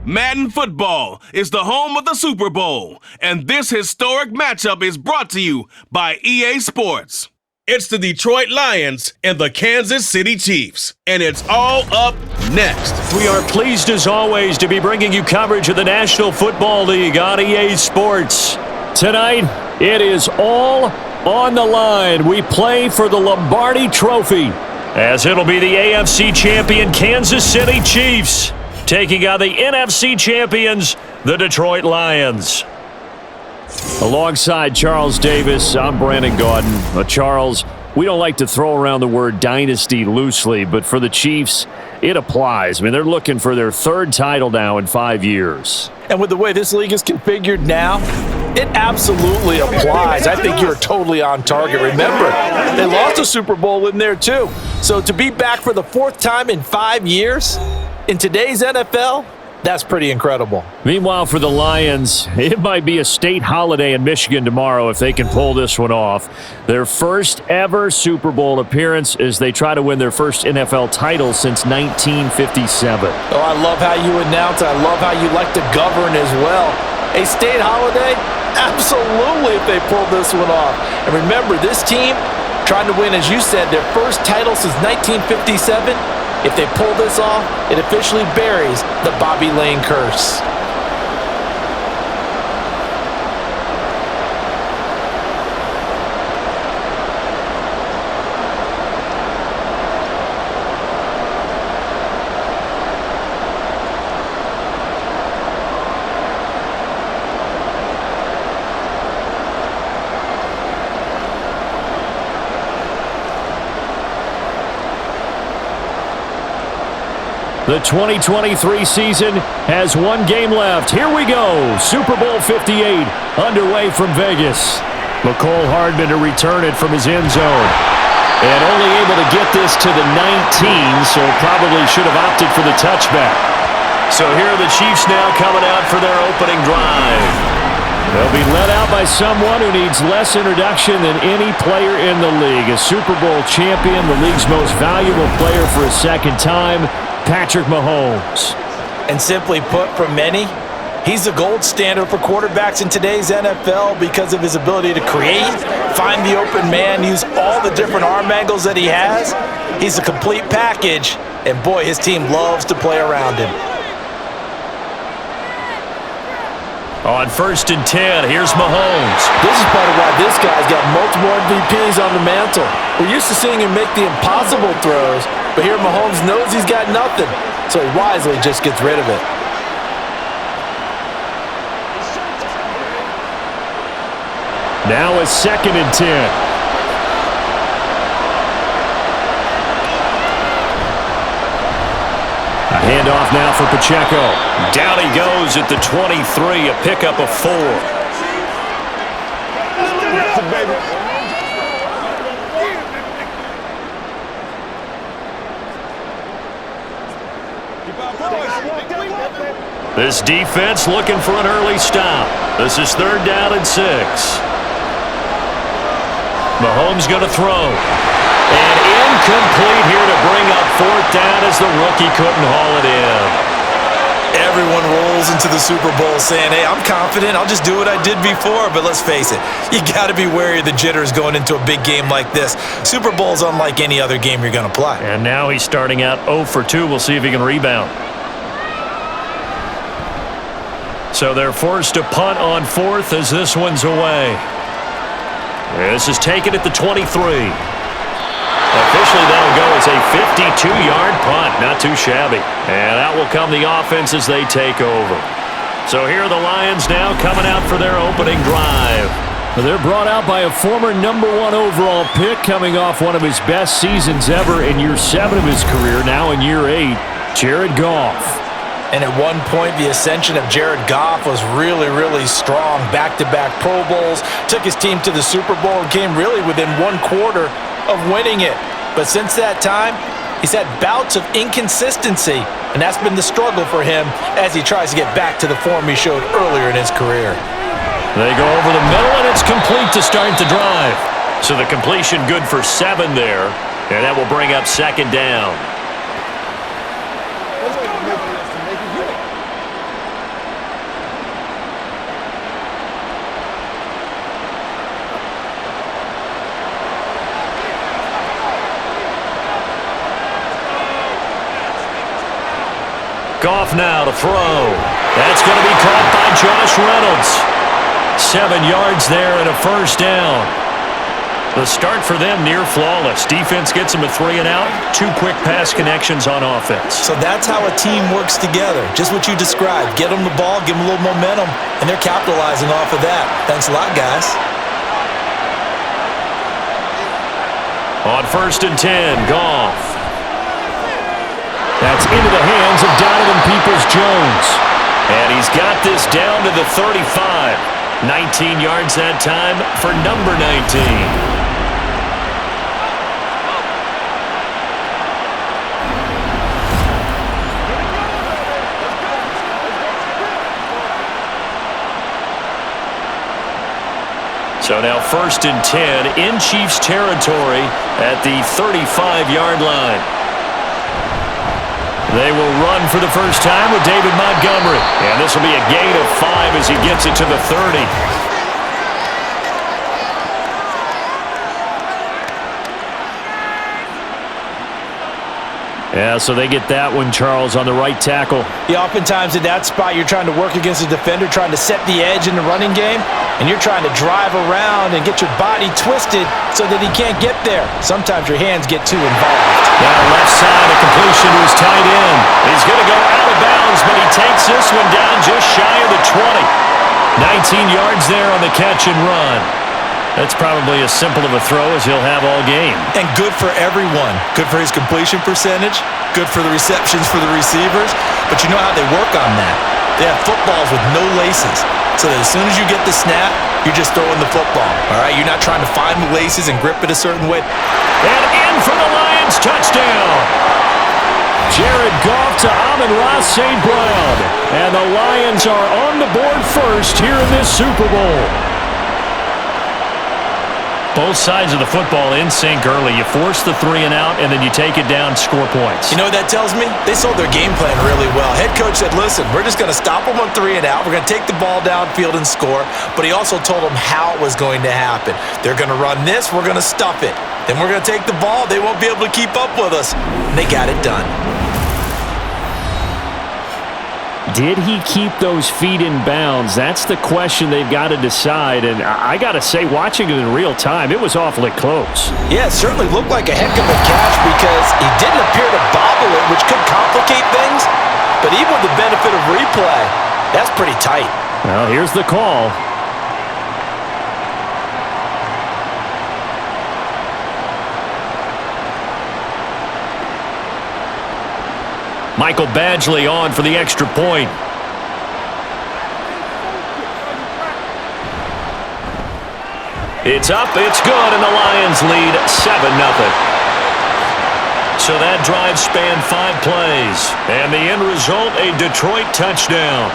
Madden Football is the home of the Super Bowl, and this historic matchup is brought to you by EA Sports. It's the Detroit Lions and the Kansas City Chiefs, and it's all up next. We are pleased as always to be bringing you coverage of the National Football League on EA Sports. Tonight, it is all on the line. We play for the Lombardi Trophy, as it'll be the AFC champion Kansas City Chiefs taking on the NFC champions, the Detroit Lions. Alongside Charles Davis, I'm Brandon Gaudin. Charles, we don't like to throw around the word dynasty loosely, but for the Chiefs, it applies. I mean, they're looking for their third title now in 5 years. And with the way this league is configured now, it absolutely applies. I think you're totally on target. Remember, they lost a Super Bowl in there too. So to be back for the fourth time in 5 years in today's NFL, that's pretty incredible. Meanwhile, for the Lions, it might be a state holiday in Michigan tomorrow if they can pull this one off. Their first ever Super Bowl appearance as they try to win their first NFL title since 1957. Oh, I love how you announce it. I love how you like to govern as well. A state holiday? Absolutely if they pull this one off. And remember, this team trying to win, as you said, their first title since 1957. If they pull this off, it officially buries the Bobby Lane curse. The 2023 season has one game left. Here we go. Super Bowl 58 underway from Vegas. McCole Hardman to return it from his end zone. And only able to get this to the 19, so probably should have opted for the touchback. So here are the Chiefs now coming out for their opening drive. They'll be led out by someone who needs less introduction than any player in the league. A Super Bowl champion, the league's most valuable player for a second time, Patrick Mahomes. And simply put, for many, he's the gold standard for quarterbacks in today's NFL because of his ability to create, find the open man, use all the different arm angles that he has. He's a complete package, and boy, his team loves to play around him. On 1st and 10, here's Mahomes. This is part of why this guy's got multiple MVPs on the mantle. We're used to seeing him make the impossible throws, but here Mahomes knows he's got nothing, so he wisely just gets rid of it. Now a 2nd and 10. A handoff now for Pacheco. Down he goes at the 23, a pickup of 4. This defense looking for an early stop. This is 3rd down and 6. Mahomes going to throw. And incomplete here to bring up 4th down as the rookie couldn't haul it in. Everyone rolls into the Super Bowl saying, hey, I'm confident. I'll just do what I did before. But let's face it, you got to be wary of the jitters going into a big game like this. Super Bowl's unlike any other game you're going to play. And now he's starting out 0 for 2. We'll see if he can rebound. So they're forced to punt on 4th as this one's away. This is taken at the 23. Officially, that'll go as a 52-yard punt. Not too shabby. And out will come the offense as they take over. So here are the Lions now coming out for their opening drive. They're brought out by a former #1 overall pick coming off one of his best seasons ever in year 7 of his career, now in year 8, Jared Goff. And at one point, the ascension of Jared Goff was really, really strong. Back-to-back Pro Bowls, took his team to the Super Bowl and came really within 1 quarter of winning it. But since that time, he's had bouts of inconsistency, and that's been the struggle for him as he tries to get back to the form he showed earlier in his career. They go over the middle, and it's complete to start the drive. So the completion good for 7 there. And that will bring up second down. Goff now to throw. That's going to be caught by Josh Reynolds. 7 yards there and a first down. The start for them near flawless. Defense gets them a 3 and out. 2 quick pass connections on offense. So that's how a team works together. Just what you described. Get them the ball, give them a little momentum, and they're capitalizing off of that. Thanks a lot, guys. On 1st and 10, Goff. That's into the hands of Donovan Peoples-Jones. And he's got this down to the 35. 19 yards that time for number 19. So now 1st and 10 in Chiefs territory at the 35-yard line. They will run for the first time with David Montgomery. And this will be a gain of 5 as he gets it to the 30. Yeah, so they get that one, Charles, on the right tackle. Yeah, oftentimes in that spot, you're trying to work against a defender, trying to set the edge in the running game, and you're trying to drive around and get your body twisted so that he can't get there. Sometimes your hands get too involved. Down left side, a completion to his tight end. He's going to go out of bounds, but he takes this one down just shy of the 20. 19 yards there on the catch and run. That's probably as simple of a throw as he'll have all game. And good for everyone. Good for his completion percentage. Good for the receptions for the receivers. But you know how they work on that. They have footballs with no laces. So that as soon as you get the snap, you're just throwing the football. All right? You're not trying to find the laces and grip it a certain way. And in for the Lions, touchdown. Jared Goff to Amon-Ra St. Brown. And the Lions are on the board first here in this Super Bowl. Both sides of the football in sync early. You force the 3 and out, and then you take it down, score points. You know what that tells me? They sold their game plan really well. Head coach said, listen, we're just going to stop them on 3 and out. We're going to take the ball downfield and score. But he also told them how it was going to happen. They're going to run this. We're going to stuff it. Then we're going to take the ball. They won't be able to keep up with us. And they got it done. Did he keep those feet in bounds? That's the question they've got to decide. And I got to say, watching it in real time, it was awfully close. Yeah, it certainly looked like a heck of a catch because he didn't appear to bobble it, which could complicate things. But even with the benefit of replay, that's pretty tight. Well, here's the call. Michael Badgley on for the extra point. It's up, it's good, and the Lions lead 7-0. So that drive spanned 5 plays, and the end result, a Detroit touchdown.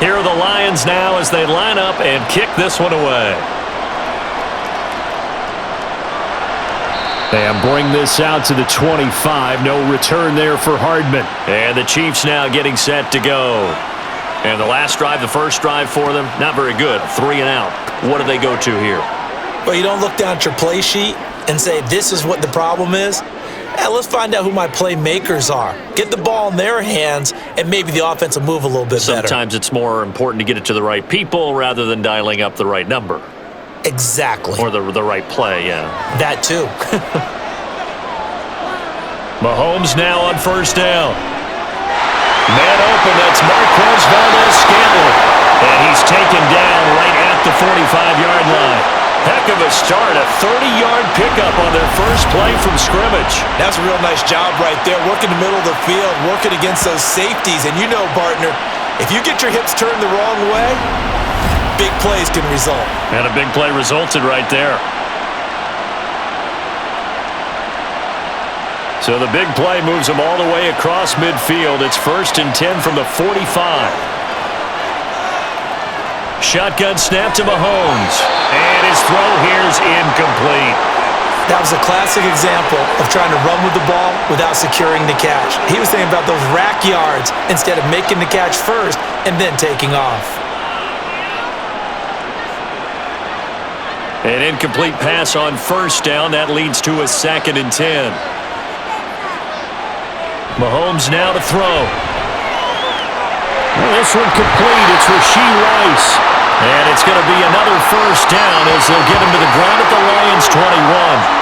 Here are the Lions now as they line up and kick this one away. And bring this out to the 25. No return there for Hardman. And the Chiefs now getting set to go. And the last drive, the first drive for them, not very good. 3 and out. What do they go to here? Well, you don't look down at your play sheet and say, this is what the problem is. Let's find out who my playmakers are. Get the ball in their hands, and maybe the offense will move a little bit better. Sometimes it's more important to get it to the right people rather than dialing up the right number. Exactly. Or the right play, yeah. That too. Mahomes now on first down. Man open, that's Marquez Valdes-Scantling. And he's taken down right at the 45-yard line. Heck of a start, a 30-yard pickup on their first play from scrimmage. That's a real nice job right there, working the middle of the field, working against those safeties. And you know, partner, If you get your hips turned the wrong way, big plays can result. And a big play resulted right there. So the big play moves them all the way across midfield. It's 1st and 10 from the 45. Shotgun snap to Mahomes. And his throw here's incomplete. That was a classic example of trying to run with the ball without securing the catch. He was thinking about those rack yards instead of making the catch first and then taking off. An incomplete pass on 1st down. That leads to a 2nd and 10. Mahomes now to throw. This one complete. It's Rashee Rice. And it's going to be another 1st down as they'll get him to the ground at the Lions' 21.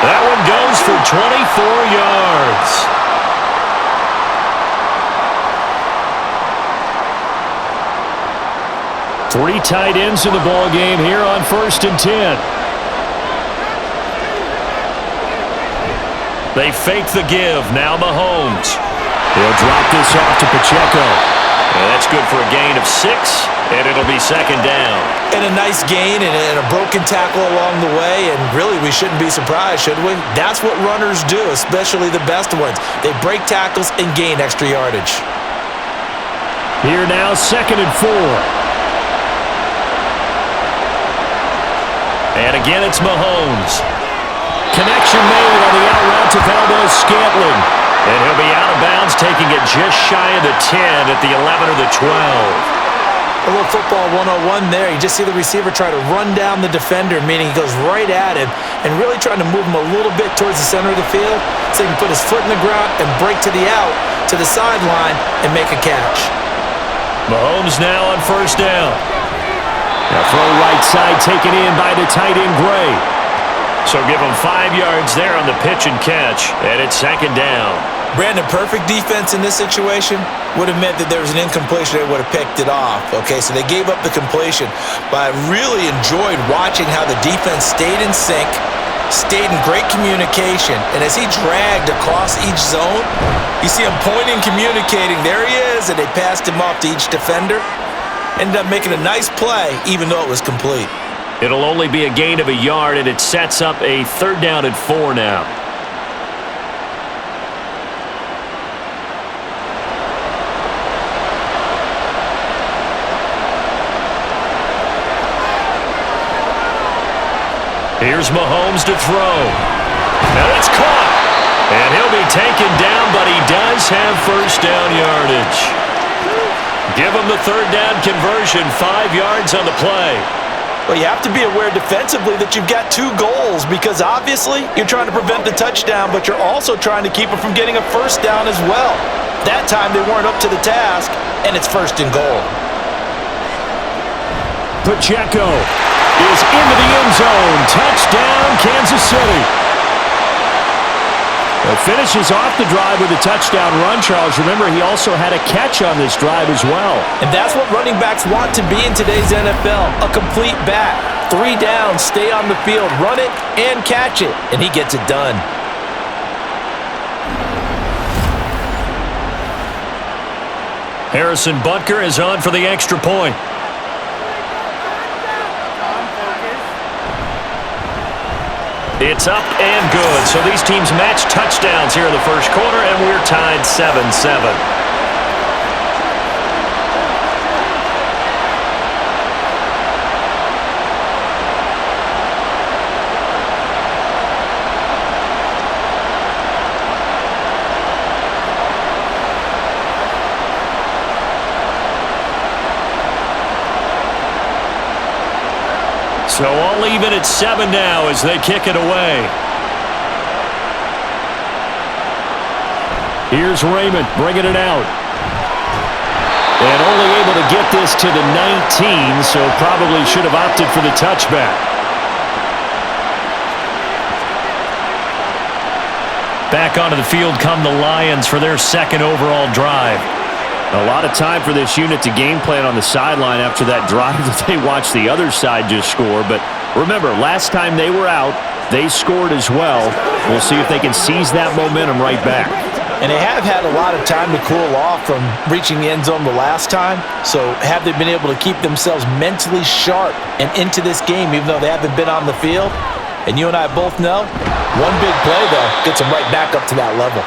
That one goes for 24 yards. Three tight ends in the ball game here on 1st and 10. They fake the give. Now Mahomes. He'll drop this off to Pacheco. And that's good for a gain of 6, and it'll be 2nd down. And a nice gain and a broken tackle along the way, and really we shouldn't be surprised, should we? That's what runners do, especially the best ones. They break tackles and gain extra yardage. Here now, 2nd and 4. And again, it's Mahomes. Connection made on the out route to Valdez-Scantling. And he'll be out of bounds, taking it just shy of the 10 at the 11 or the 12. A little football 101 there. You just see the receiver try to run down the defender, meaning he goes right at him and really trying to move him a little bit towards the center of the field so he can put his foot in the ground and break to the out, to the sideline, and make a catch. Mahomes now on 1st down. Now throw right side taken in by the tight end Gray. So give him 5 yards there on the pitch and catch, and it's 2nd down. Brandon, perfect defense in this situation would have meant that there was an incompletion. They would have picked it off. Okay, so they gave up the completion. But I really enjoyed watching how the defense stayed in sync, stayed in great communication, and as he dragged across each zone, you see him pointing, communicating. There he is, and they passed him off to each defender. Ended up making a nice play, even though it was complete. It'll only be a gain of a yard, and it sets up a 3rd down and 4 now. Here's Mahomes to throw. Now it's caught. And he'll be taken down, but he does have 1st down yardage. Give him the 3rd down conversion, 5 yards on the play. Well, you have to be aware defensively that you've got 2 goals because obviously you're trying to prevent the touchdown, but you're also trying to keep it from getting a 1st down as well. That time they weren't up to the task, and it's 1st and goal. Pacheco is into the end zone. Touchdown, Kansas City. It finishes off the drive with a touchdown run, Charles. Remember, he also had a catch on this drive as well. And that's what running backs want to be in today's NFL, a complete back. 3 downs, stay on the field, run it, and catch it. And he gets it done. Harrison Butker is on for the extra point. It's up and good. So these teams match touchdowns here in the 1st quarter, and we're tied 7-7. So all even at 7 now as they kick it away. Here's Raymond bringing it out. And only able to get this to the 19, so probably should have opted for the touchback. Back onto the field come the Lions for their 2nd overall drive. A lot of time for this unit to game plan on the sideline after that drive that they watched the other side just score. But remember, last time they were out, they scored as well. We'll see if they can seize that momentum right back. And they have had a lot of time to cool off from reaching the end zone the last time. So have they been able to keep themselves mentally sharp and into this game even though they haven't been on the field? And you and I both know, one big play, though, gets them right back up to that level.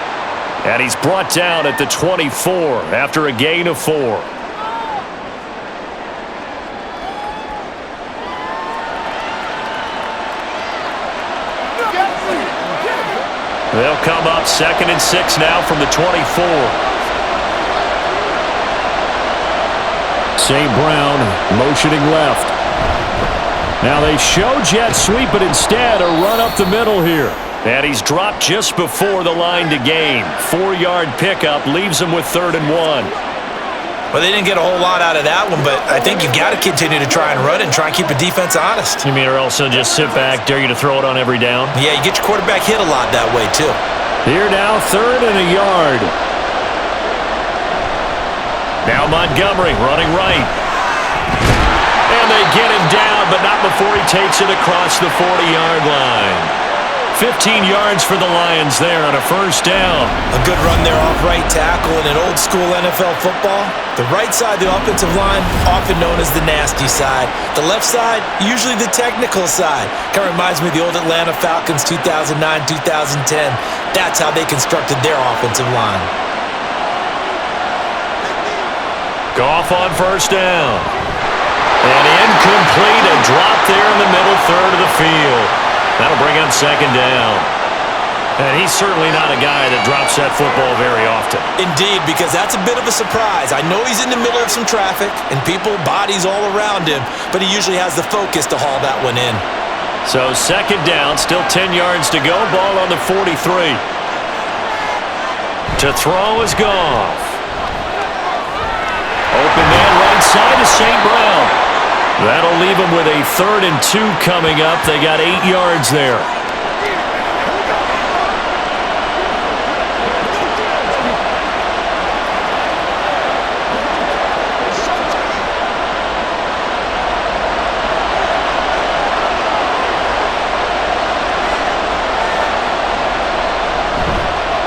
And he's brought down at the 24 after a gain of 4. They'll come up 2nd and 6 now from the 24. St. Brown motioning left. Now they show jet sweep, but instead a run up the middle here. And he's dropped just before the line to gain. 4-yard pickup leaves him with 3rd and 1. Well, they didn't get a whole lot out of that one, but I think you've got to continue to try and run and try and keep the defense honest. You mean or else they'll just sit back, dare you to throw it on every down? Yeah, you get your quarterback hit a lot that way, too. Here now, 3rd and a yard. Now Montgomery running right. And they get him down, but not before he takes it across the 40-yard line. 15 yards for the Lions there on a 1st down. A good run there off right tackle in an old-school NFL football. The right side of the offensive line, often known as the nasty side. The left side, usually the technical side. Kind of reminds me of the old Atlanta Falcons 2009-2010. That's how they constructed their offensive line. Goff on 1st down. And incomplete, a drop there in the middle 3rd of the field. That'll bring up 2nd down. And he's certainly not a guy that drops that football very often. Indeed, because that's a bit of a surprise. I know he's in the middle of some traffic and people, bodies all around him, but he usually has the focus to haul that one in. So 2nd down, still 10 yards to go. Ball on the 43. To throw is Goff. Open man right side is St. Brown. That'll leave them with a 3rd and 2 coming up. They got 8 yards there.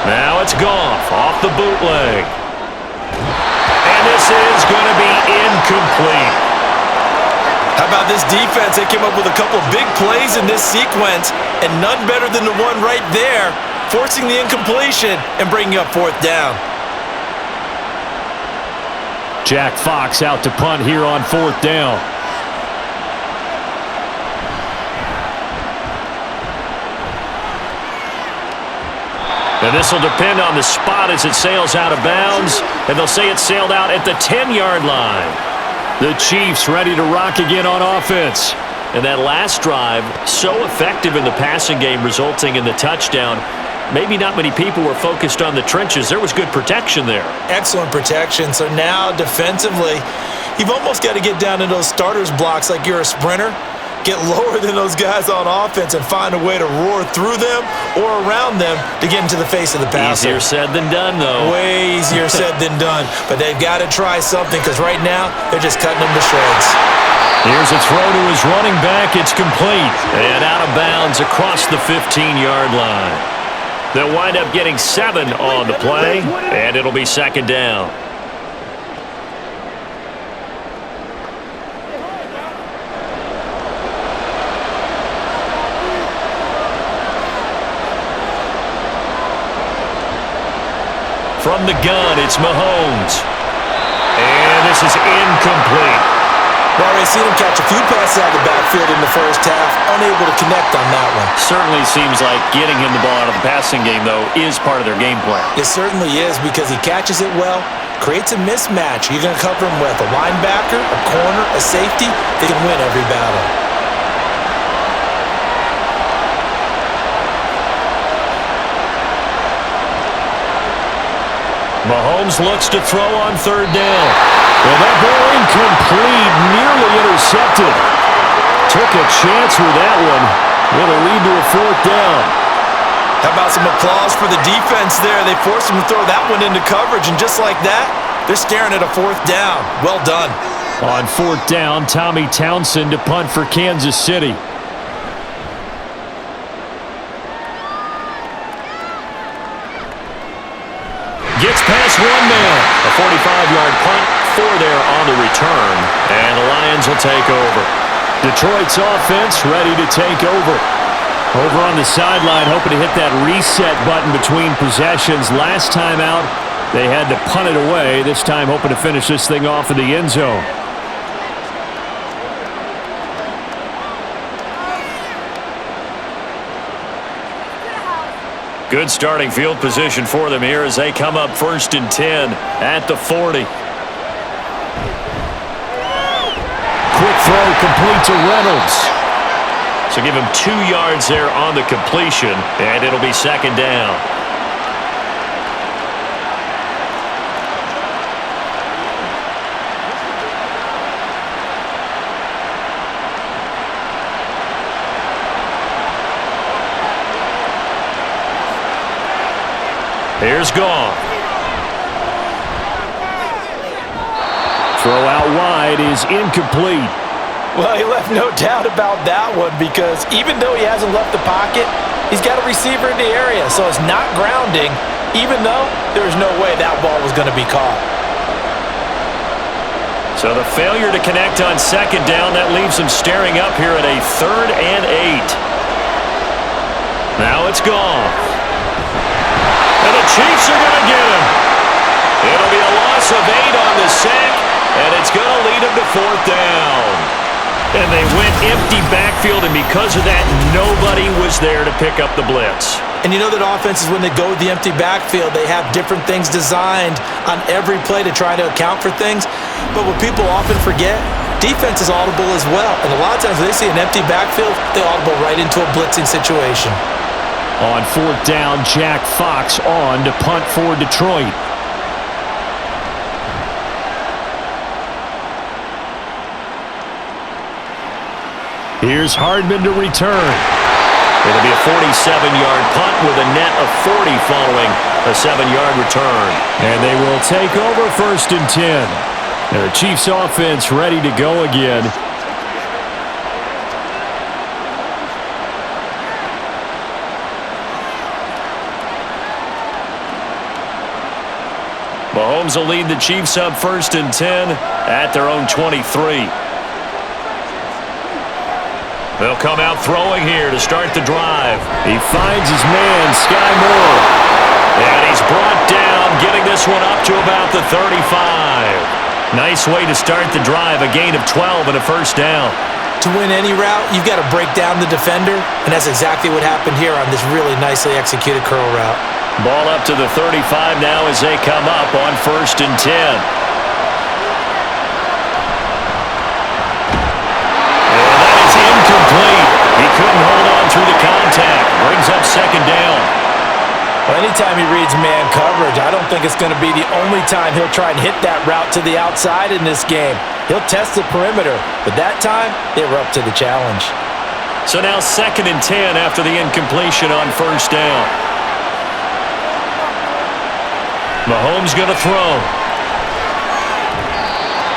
Now it's Goff off the bootleg. And this is going to be incomplete. How about this defense? They came up with a couple of big plays in this sequence, and none better than the one right there, forcing the incompletion and bringing up 4th down. Jack Fox out to punt here on 4th down. And this will depend on the spot as it sails out of bounds, and they'll say it sailed out at the 10-yard line. The Chiefs ready to rock again on offense. And that last drive, so effective in the passing game, resulting in the touchdown. Maybe not many people were focused on the trenches. There was good protection there. Excellent protection. So now, defensively, you've almost got to get down to those starters blocks like you're a sprinter. Get lower than those guys on offense and find a way to roar through them or around them to get into the face of the passer. Easier said than done, though. Way easier said than done. But they've got to try something because right now they're just cutting them to shreds. Here's a throw to his running back. It's complete. And out of bounds across the 15-yard line. They'll wind up getting 7 on the play, and it'll be 2nd down. From the gun, it's Mahomes. And this is incomplete. Well, we've seen him catch a few passes out of the backfield in the first half, unable to connect on that one. Certainly seems like getting him the ball out of the passing game, though, is part of their game plan. It certainly is because he catches it well, creates a mismatch. You're going to cover him with a linebacker, a corner, a safety. They can win every battle. Mahomes looks to throw on 3rd down. And that ball incomplete, nearly intercepted. Took a chance with that one. It'll lead to a 4th down. How about some applause for the defense there? They forced him to throw that one into coverage, and just like that, they're staring at a 4th down. Well done. On 4th down, Tommy Townsend to punt for Kansas City. 45-yard punt, 4 there on the return, and the Lions will take over. Detroit's offense ready to take over. Over on the sideline, hoping to hit that reset button between possessions. Last time out, they had to punt it away. This time, hoping to finish this thing off in the end zone. Good starting field position for them here as they come up 1st and 10 at the 40. Quick throw complete to Reynolds. So give him 2 yards there on the completion, and it'll be 2nd down. Here's Goff. Throw out wide is incomplete. Well, he left no doubt about that one because even though he hasn't left the pocket, he's got a receiver in the area, so it's not grounding, even though there's no way that ball was going to be caught. So the failure to connect on 2nd down, that leaves him staring up here at a 3rd and 8. Now it's Goff. And the Chiefs are going to get him. It'll be a loss of 8 on the sack, and it's going to lead him to 4th down. And they went empty backfield, and because of that, nobody was there to pick up the blitz. And you know that offenses, when they go with the empty backfield, they have different things designed on every play to try to account for things. But what people often forget, defense is audible as well. And a lot of times when they see an empty backfield, they audible right into a blitzing situation. On 4th down, Jack Fox on to punt for Detroit. Here's Hardman to return. It'll be a 47-yard punt with a net of 40 following a 7-yard return. And they will take over 1st and 10. And the Chiefs offense ready to go again. Mahomes will lead the Chiefs up 1st and 10 at their own 23. They'll come out throwing here to start the drive. He finds his man, Sky Moore. And he's brought down, getting this one up to about the 35. Nice way to start the drive, a gain of 12 and a 1st down. To win any route, you've got to break down the defender, and that's exactly what happened here on this really nicely executed curl route. Ball up to the 35 now as they come up on 1st and 10. Incomplete. He couldn't hold on through the contact. Brings up 2nd down. Well, anytime he reads man coverage, I don't think it's going to be the only time he'll try and hit that route to the outside in this game. He'll test the perimeter, but that time, they were up to the challenge. So now 2nd and 10 after the incompletion on 1st down. Mahomes going to throw.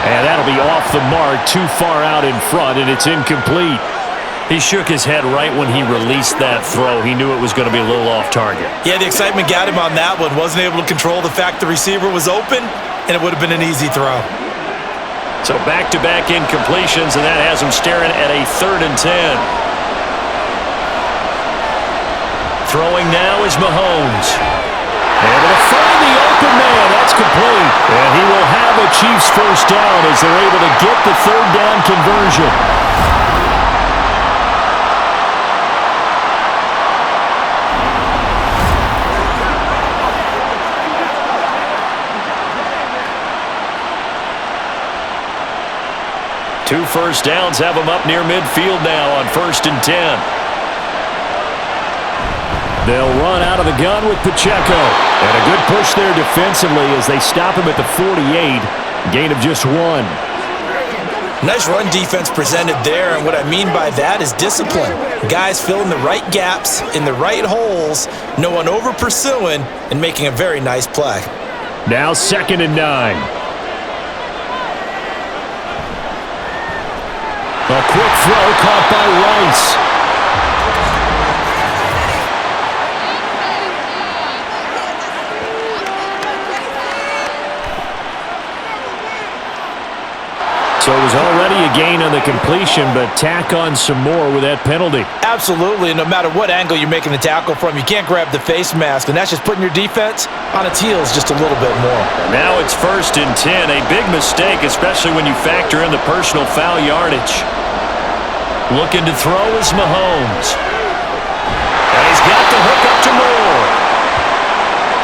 And that'll be off the mark, too far out in front, and it's incomplete. He shook his head right when he released that throw. He knew it was going to be a little off target. Yeah, the excitement got him on that one. Wasn't able to control the fact the receiver was open, and it would have been an easy throw. So back-to-back incompletions, and that has him staring at a 3rd and 10. Throwing now is Mahomes. Able to find the open man. That's complete. And he will have a Chiefs 1st down as they're able to get the 3rd down conversion. Two 1st downs have them up near midfield now on 1st and 10. They'll run out of the gun with Pacheco. And a good push there defensively as they stop him at the 48. Gain of just 1. Nice run defense presented there, and what I mean by that is discipline. Guys filling the right gaps in the right holes, no one over pursuing, and making a very nice play. Now 2nd and 9. A quick throw caught by Rice. So it was already a gain on the completion, but tack on some more with that penalty. Absolutely. No matter what angle you're making the tackle from, you can't grab the face mask, and that's just putting your defense on its heels just a little bit more. Now it's 1st and 10. A big mistake, especially when you factor in the personal foul yardage. Looking to throw is Mahomes. And he's got the hook up to Moore.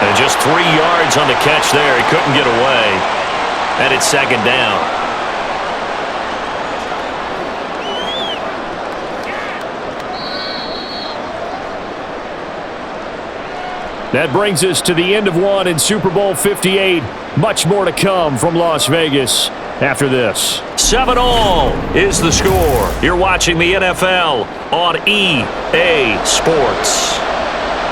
And just 3 yards on the catch there. He couldn't get away. And it's 2nd down. That brings us to the end of one in Super Bowl 58. Much more to come from Las Vegas after this. 7-all is the score. You're watching the NFL on EA Sports.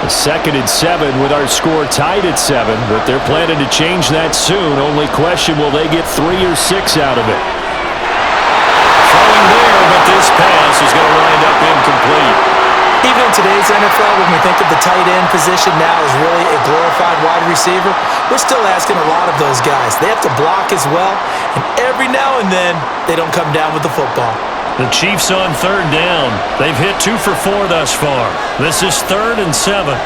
2nd and 7 with our score tied at 7, but they're planning to change that soon. Only question, will they get 3 or 6 out of it? Throwing there, but this pass is going to wind up incomplete. Even in today's NFL, when we think of the tight end position now as really a glorified wide receiver, we're still asking a lot of those guys. They have to block as well, and every now and then, they don't come down with the football. The Chiefs on 3rd down. They've hit 2 for 4 thus far. This is 3rd and 7.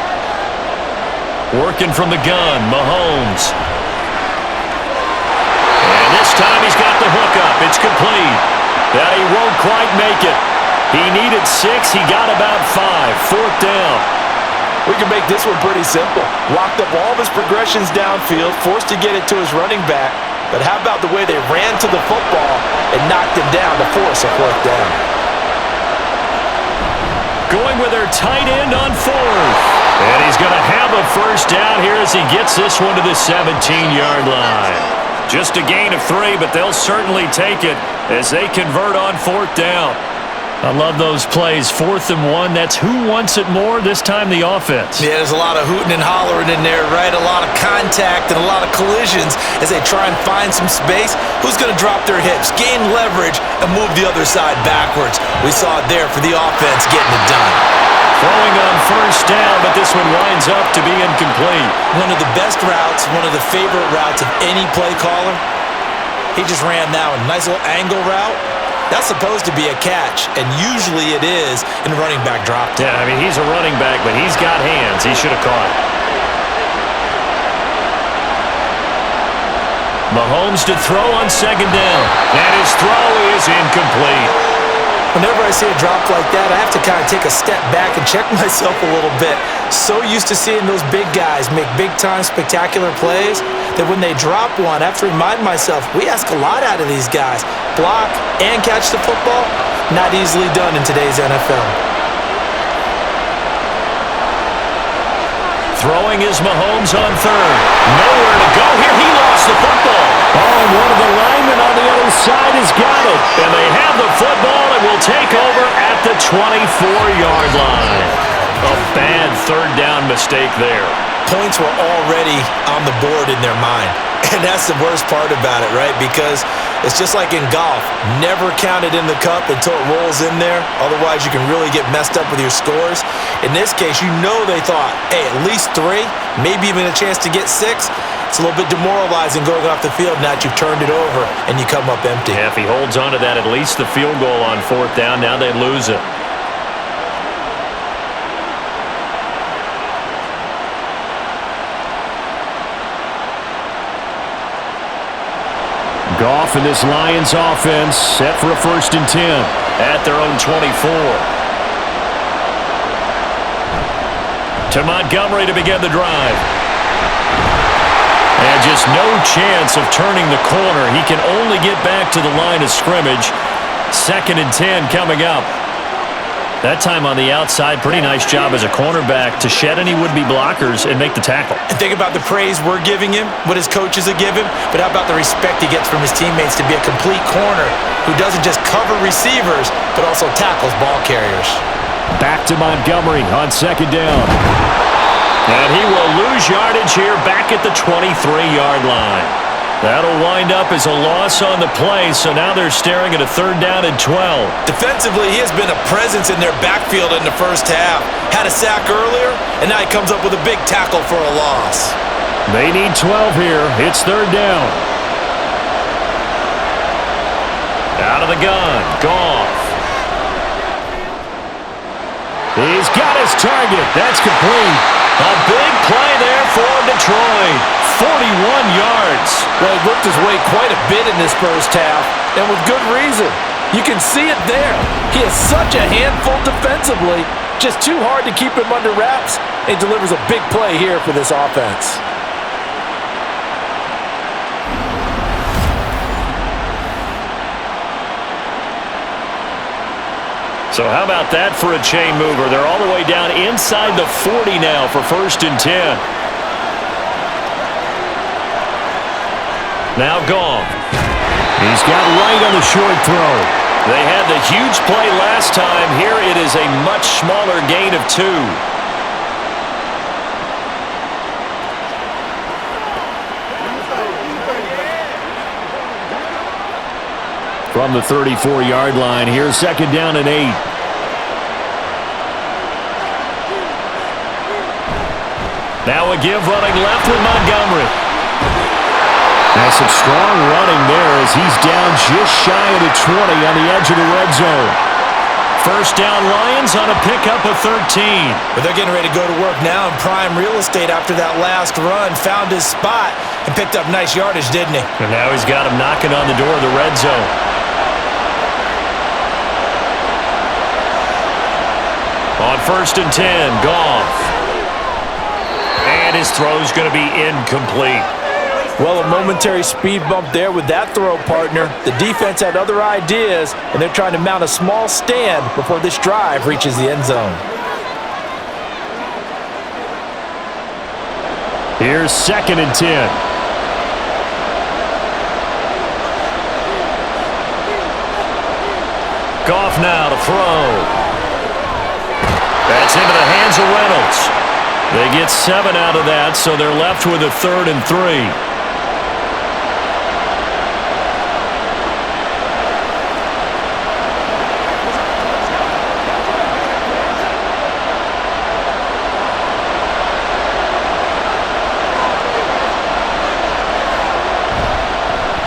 Working from the gun, Mahomes. And this time he's got the hook up. It's complete. That he won't quite make it. He needed 6. He got about 5. 4th down. We can make this one pretty simple. Locked up all of his progressions downfield, forced to get it to his running back. But how about the way they ran to the football and knocked him down to force a 4th down? Going with their tight end on 4th. And he's going to have a 1st down here as he gets this one to the 17-yard line. Just a gain of 3, but they'll certainly take it as they convert on 4th down. I love those plays. 4th and 1. That's who wants it more, this time the offense. Yeah, there's a lot of hooting and hollering in there, right? A lot of contact and a lot of collisions as they try and find some space. Who's going to drop their hips, gain leverage, and move the other side backwards? We saw it there for the offense getting it done. Throwing on 1st down, but this one winds up to be incomplete. One of the best routes, one of the favorite routes of any play caller. He just ran that one. Nice little angle route. That's supposed to be a catch, and usually it is in a running back drop. Yeah, I mean, he's a running back, but he's got hands. He should have caught it. Mahomes to throw on 2nd down, and his throw is incomplete. Whenever I see a drop like that, I have to kind of take a step back and check myself a little bit. So used to seeing those big guys make big-time spectacular plays that when they drop one, I have to remind myself, we ask a lot out of these guys. Block and catch the football, not easily done in today's NFL. Throwing is Mahomes on 3rd. Nowhere to go here. He lost the football. Oh, and one of the linemen on the other side has got it. And they have the football and will take over at the 24-yard line. A bad 3rd down mistake there. Points were already on the board in their mind. And that's the worst part about it, right? Because it's just like in golf. Never count it in the cup until it rolls in there. Otherwise, you can really get messed up with your scores. In this case, you know they thought, hey, at least 3, maybe even a chance to get 6. It's a little bit demoralizing going off the field now that you've turned it over and you come up empty. Yeah, if he holds on to that, at least the field goal on 4th down, now they lose it. Goff and this Lions offense set for a 1st and 10 at their own 24. To Montgomery to begin the drive. And just no chance of turning the corner. He can only get back to the line of scrimmage. 2nd and 10 coming up. That time on the outside, pretty nice job as a cornerback to shed any would-be blockers and make the tackle. And think about the praise we're giving him, what his coaches are giving, but how about the respect he gets from his teammates to be a complete corner who doesn't just cover receivers, but also tackles ball carriers. Back to Montgomery on 2nd down. And he will lose yardage here back at the 23-yard line. That'll wind up as a loss on the play, so now they're staring at a 3rd down and 12. Defensively, he has been a presence in their backfield in the first half. Had a sack earlier, and now he comes up with a big tackle for a loss. They need 12 here. It's 3rd down. the gun. Goff. He's got his target. That's complete. A big play there for Detroit. 41 yards. Well, he worked his way quite a bit in this first half, and with good reason. You can see it there. He is such a handful defensively. Just too hard to keep him under wraps. He delivers a big play here for this offense. So how about that for a chain mover? They're all the way down inside the 40 now for 1st and 10. Now Goff. He's got right on the short throw. They had the huge play last time. Here it is a much smaller gain of 2. From the 34-yard line, here's 2nd down and 8. Now a give running left with Montgomery. That's some strong running there as he's down just shy of the 20 on the edge of the red zone. 1st down Lions on a pickup of 13. But they're getting ready to go to work now in prime real estate after that last run. Found his spot and picked up nice yardage, didn't he? And now he's got him knocking on the door of the red zone. On 1st and 10, Goff. And his throw's going to be incomplete. Well, a momentary speed bump there with that throw, partner. The defense had other ideas, and they're trying to mount a small stand before this drive reaches the end zone. Here's 2nd and 10. Goff now to throw. That's into the hands of Reynolds. They get 7 out of that, so they're left with a 3rd and 3.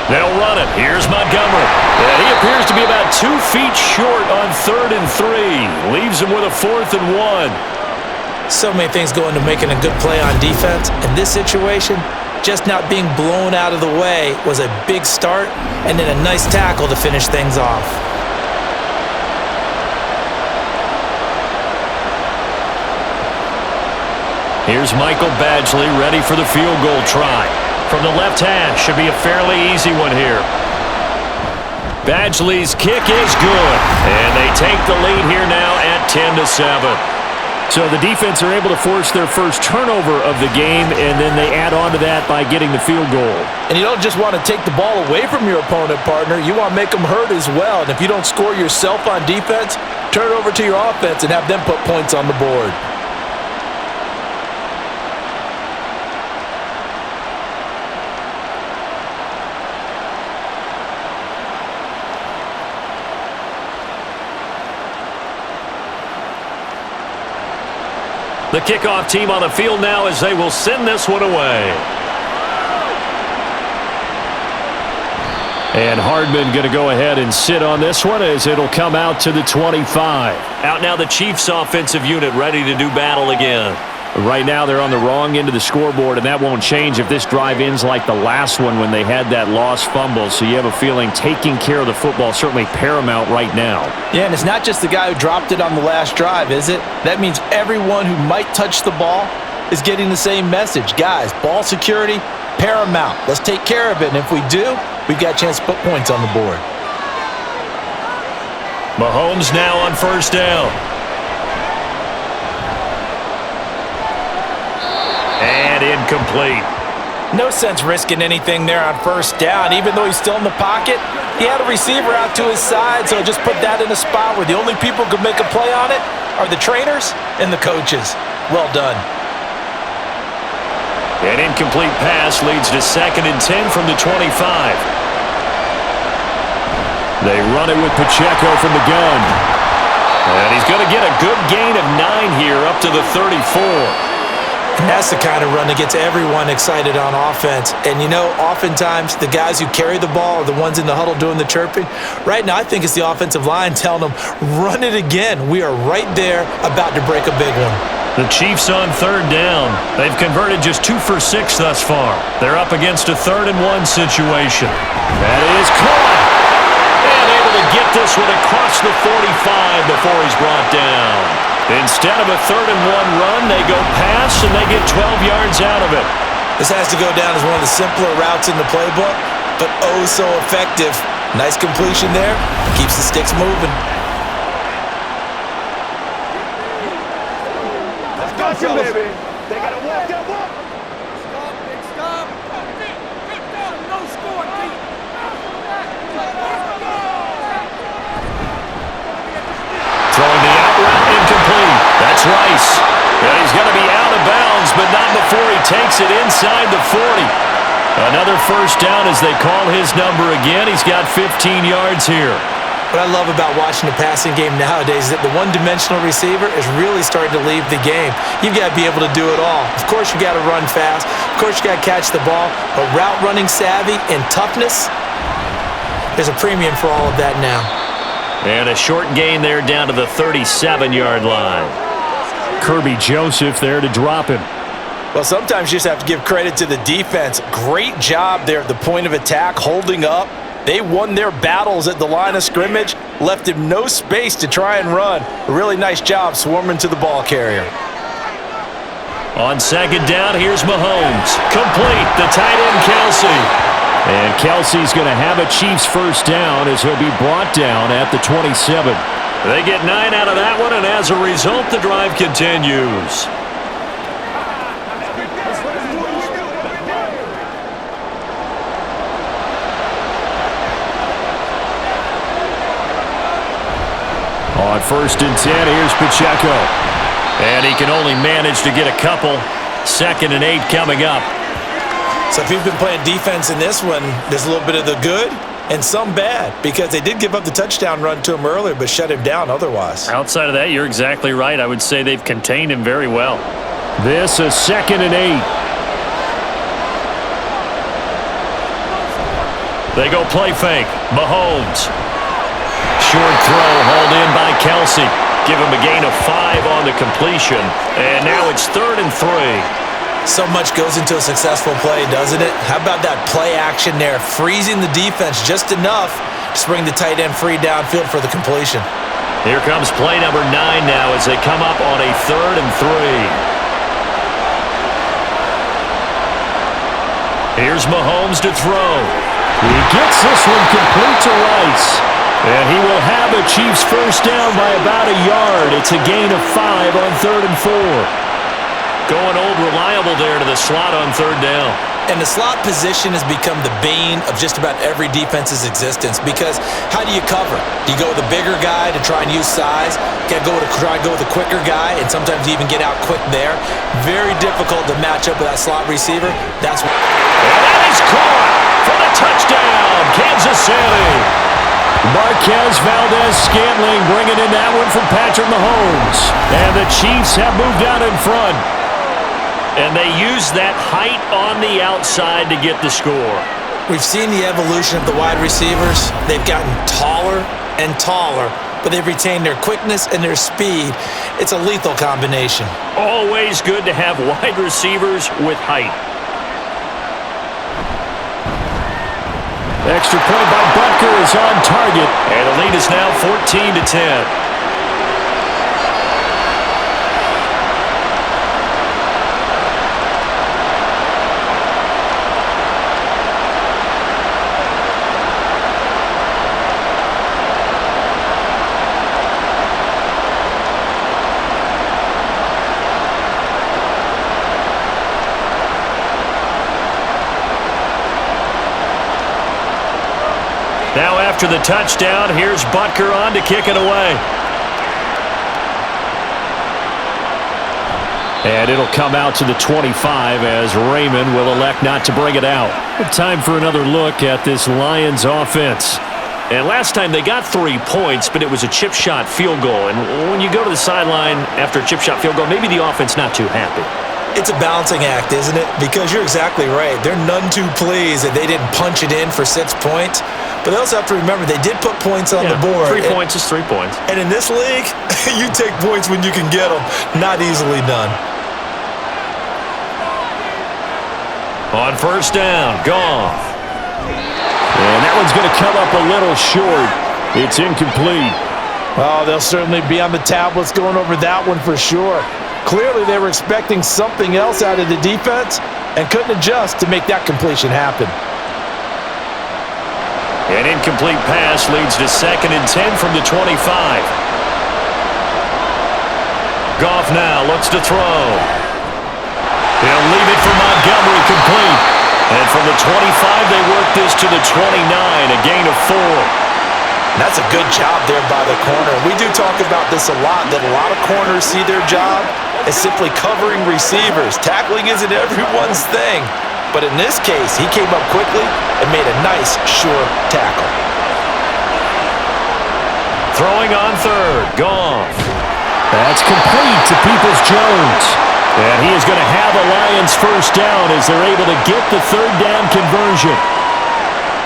They'll run it. Here's Montgomery. And he appears to be about 2 feet short on 3rd and 3. Leaves him with a 4th and 1. So many things go into making a good play on defense. In this situation, just not being blown out of the way was a big start, and then a nice tackle to finish things off. Here's Michael Badgley ready for the field goal try. From the left hash, should be a fairly easy one here. Badgley's kick is good, and they take the lead here now at 10-7. So the defense are able to force their first turnover of the game, and then they add on to that by getting the field goal. And you don't just want to take the ball away from your opponent, partner. You want to make them hurt as well. And if you don't score yourself on defense, turn it over to your offense and have them put points on the board. The kickoff team on the field now as they will send this one away. And Hardman going to go ahead and sit on this one as it'll come out to the 25. Out now the Chiefs offensive unit ready to do battle again. Right now they're on the wrong end of the scoreboard, and that won't change if this drive ends like the last one when they had that lost fumble. So you have a feeling taking care of the football certainly paramount right now. Yeah, and it's not just the guy who dropped it on the last drive, is it? That means everyone who might touch the ball is getting the same message. Guys, ball security, paramount. Let's take care of it, and if we do, we've got a chance to put points on the board. Mahomes now on 1st down. And incomplete. No sense risking anything there on 1st down. Even though he's still in the pocket, he had a receiver out to his side, so just put that in a spot where the only people who could make a play on it are the trainers and the coaches. Well done. An incomplete pass leads to 2nd and 10 from the 25. They run it with Pacheco from the gun. And he's going to get a good gain of 9 here up to the 34. And that's the kind of run that gets everyone excited on offense. And, you know, oftentimes the guys who carry the ball are the ones in the huddle doing the chirping. Right now, I think it's the offensive line telling them, run it again. We are right there about to break a big one. The Chiefs on third down. They've converted just 2 for 6 thus far. They're up against a 3rd-and-1 situation. That is caught. And able to get this one across the 45 before he's brought down. Instead of a 3rd-and-1 run, they go pass, and they get 12 yards out of it. This has to go down as one of the simpler routes in the playbook, but oh so effective. Nice completion there. Keeps the sticks moving. Let's go, baby. They got to walk that walk. Stop, big stop. No score, deep. Throwing the out route incomplete. That's Rice. And he's going to be out of bounds, but not before he takes it inside the 40. Another first down as they call his number again. He's got 15 yards here. What I love about watching the passing game nowadays is that the one-dimensional receiver is really starting to leave the game. You've got to be able to do it all. Of course, you got to run fast. Of course, you got to catch the ball. But route running savvy and toughness, there's a premium for all of that now. And a short gain there down to the 37-yard line. Kirby Joseph there to drop him. Well, sometimes you just have to give credit to the defense. Great job there at the point of attack, holding up. They won their battles at the line of scrimmage, left him no space to try and run. A really nice job swarming to the ball carrier. On 2nd down, here's Mahomes. Complete, the tight end Kelsey. And Kelsey's going to have a Chiefs first down as he'll be brought down at the 27. They get 9 out of that one, and as a result, the drive continues. On 1st and 10, here's Pacheco. And he can only manage to get a couple. 2nd and 8 coming up. So if you've been playing defense in this one, there's a little bit of the good and some bad, because they did give up the touchdown run to him earlier but shut him down otherwise. Outside of that, you're exactly right. I would say they've contained him very well. This is 2nd and 8. They go play fake. Mahomes. Short throw hauled in by Kelsey. Give him a gain of 5 on the completion. And now it's 3rd and 3. So much goes into a successful play, doesn't it? How about that play action there, freezing the defense just enough to bring the tight end free downfield for the completion. Here comes play number 9 now as they come up on a 3rd and 3. Here's Mahomes to throw. He gets this one complete to Rice. And he will have a Chiefs first down by about a yard. It's a gain of 5 on 3rd and 4. Going old reliable there to the slot on 3rd down. And the slot position has become the bane of just about every defense's existence, because how do you cover? Do you go with a bigger guy to try and use size? You got to try and go with a quicker guy, and sometimes you even get out quick there. Very difficult to match up with that slot receiver. That's what. And that is caught for the touchdown, Kansas City. Marquez Valdez-Scantling bringing in that one from Patrick Mahomes. And the Chiefs have moved out in front. And they use that height on the outside to get the score. We've seen the evolution of the wide receivers. They've gotten taller and taller, but they've retained their quickness and their speed. It's a lethal combination. Always good to have wide receivers with height. Extra point by Butker is on target, and the lead is now 14-10. Now after the touchdown, here's Butker on to kick it away. And it'll come out to the 25 as Raymond will elect not to bring it out. Time for another look at this Lions offense. And last time they got 3 points, but it was a chip shot field goal. And when you go to the sideline after a chip shot field goal, maybe the offense not too happy. It's a balancing act, isn't it? Because you're exactly right. They're none too pleased that they didn't punch it in for 6 points. But they also have to remember they did put points on the board. 3 points is 3 points. And in this league, you take points when you can get them. Not easily done. On first down, Goff. And that one's going to come up a little short. It's incomplete. Oh, they'll certainly be on the tablets going over that one for sure. Clearly, they were expecting something else out of the defense and couldn't adjust to make that completion happen. An incomplete pass leads to 2nd and 10 from the 25. Goff now looks to throw. They'll leave it for Montgomery complete. And from the 25, they work this to the 29, a gain of 4. That's a good job there by the corner. We do talk about this a lot, that a lot of corners see their job as simply covering receivers. Tackling isn't everyone's thing. But in this case, he came up quickly and made a nice, sure tackle. Throwing on third, Goff. That's complete to Peoples-Jones. And he is going to have a Lions first down as they're able to get the third down conversion.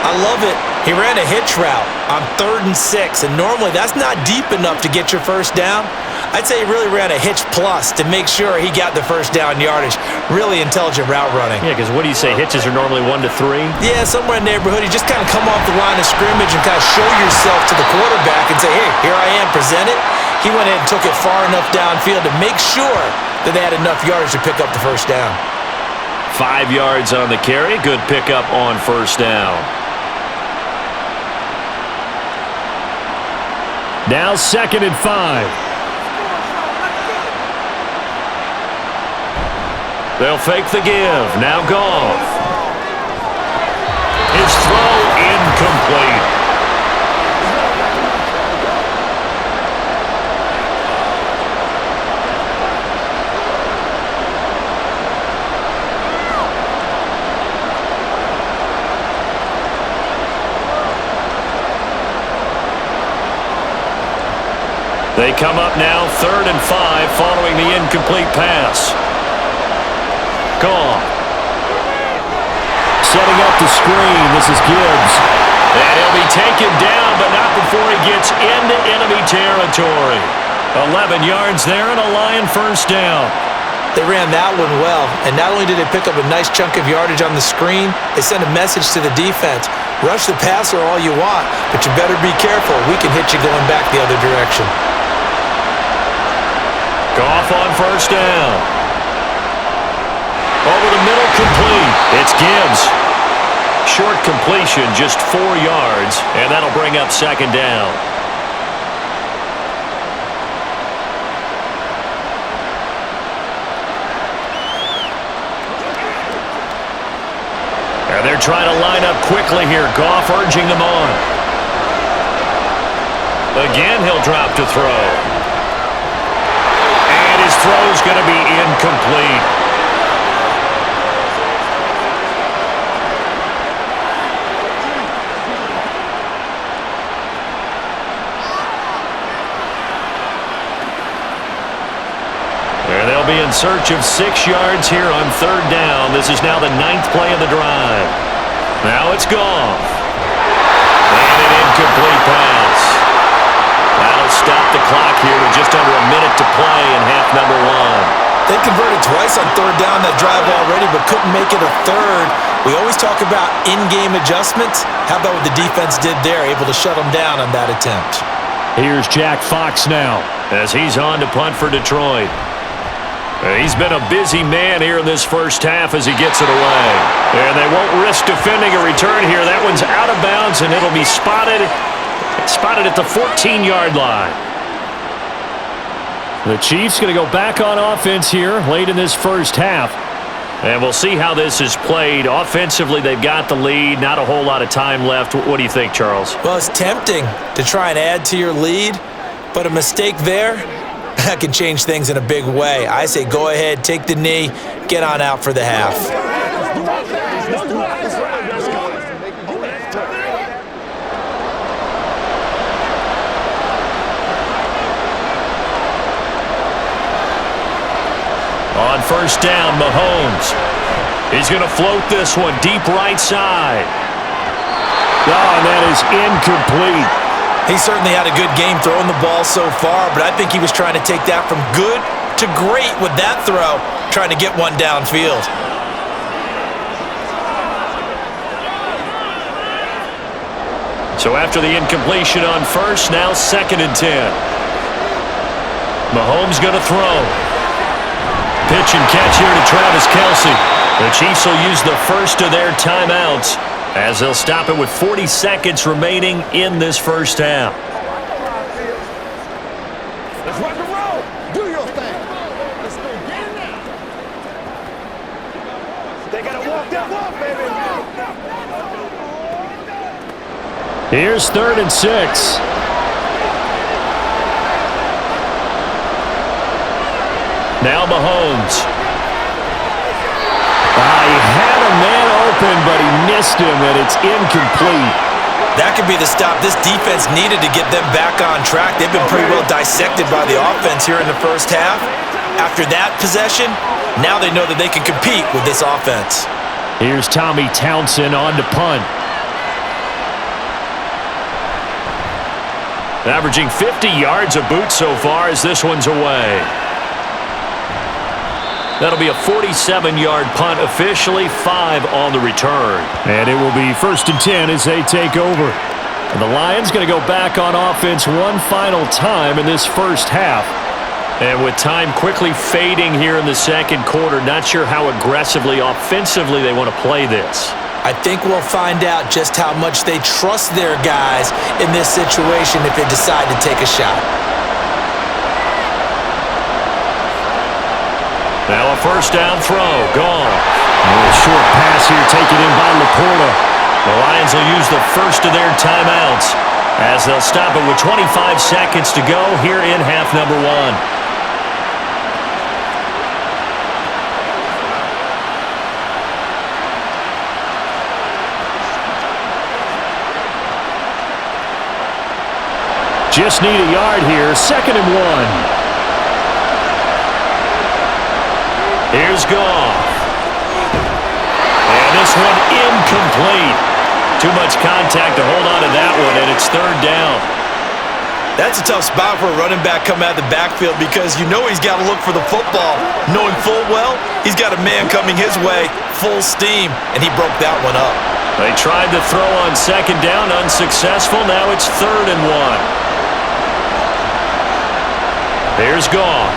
I love it. He ran a hitch route on 3rd and 6, and normally that's not deep enough to get your first down. I'd say he really ran a hitch plus to make sure he got the first down yardage. Really intelligent route running. Yeah, because what do you say, hitches are normally 1 to 3? Yeah, somewhere in the neighborhood. You just kind of come off the line of scrimmage and kind of show yourself to the quarterback and say, hey, here I am, present it. He went in and took it far enough downfield to make sure that they had enough yards to pick up the first down. 5 yards on the carry. Good pickup on first down. Now 2nd and 5. They'll fake the give. Now Goff. His throw incomplete. They come up now 3rd and 5 following the incomplete pass. Goff. Setting up the screen. This is Gibbs. And he'll be taken down, but not before he gets into enemy territory. 11 yards there and a Lion first down. They ran that one well, and not only did they pick up a nice chunk of yardage on the screen, they sent a message to the defense. Rush the passer all you want, but you better be careful. We can hit you going back the other direction. Goff on first down. Over the middle, complete. It's Gibbs. Short completion, just 4 yards, and that'll bring up 2nd down. And they're trying to line up quickly here. Goff urging them on. Again, he'll drop to throw. And his throw's going to be incomplete. And they'll be in search of 6 yards here on 3rd down. This is now the 9th play of the drive. Now it's Goff. And an incomplete pass. That'll stop the clock here with just under a minute to play in half number 1. They converted twice on 3rd down that drive already, but couldn't make it a 3rd. We always talk about in-game adjustments. How about what the defense did there, able to shut them down on that attempt? Here's Jack Fox now as he's on to punt for Detroit. He's been a busy man here in this first half as he gets it away. And they won't risk defending a return here. That one's out of bounds, and it'll be spotted at the 14-yard line. The Chiefs going to go back on offense here late in this first half. And we'll see how this is played. Offensively, they've got the lead. Not a whole lot of time left. What do you think, Charles? Well, it's tempting to try and add to your lead, but a mistake there, that can change things in a big way. I say go ahead, take the knee, get on out for the half. On first down. Mahomes. He's going to float this one deep right side. Oh, and that is incomplete. He certainly had a good game throwing the ball so far, but I think he was trying to take that from good to great with that throw, trying to get one downfield. So after the incompletion on first, now 2nd and 10. Mahomes going to throw. Pitch and catch here to Travis Kelce. The Chiefs will use the first of their timeouts as they'll stop it with 40 seconds remaining in this first half. Let's rock and roll. Do your thing. Let's go get it now. They got to walk that walk, baby. Here's 3rd and 6. Now Mahomes. He had a man open, but he missed him, and it's incomplete. That could be the stop this defense needed to get them back on track. They've been pretty well dissected by the offense here in the first half. After that possession, now they know that they can compete with this offense. Here's Tommy Townsend on to punt. Averaging 50 yards a boot so far as this one's away. That'll be a 47-yard punt, officially 5 on the return. And it will be 1st and 10 as they take over. And the Lions going to go back on offense one final time in this first half. And with time quickly fading here in the second quarter, not sure how aggressively, offensively they want to play this. I think we'll find out just how much they trust their guys in this situation if they decide to take a shot. Now a first down throw, gone. A short pass here taken in by Laporta. The Lions will use the first of their timeouts as they'll stop it with 25 seconds to go here in half number 1. Just need a yard here. 2nd and 1. Here's Goff. And this one incomplete. Too much contact to hold on to that one, and it's 3rd down. That's a tough spot for a running back coming out of the backfield because you know he's got to look for the football, knowing full well he's got a man coming his way, full steam, and he broke that one up. They tried to throw on 2nd down, unsuccessful. Now it's 3rd and 1. Here's Goff.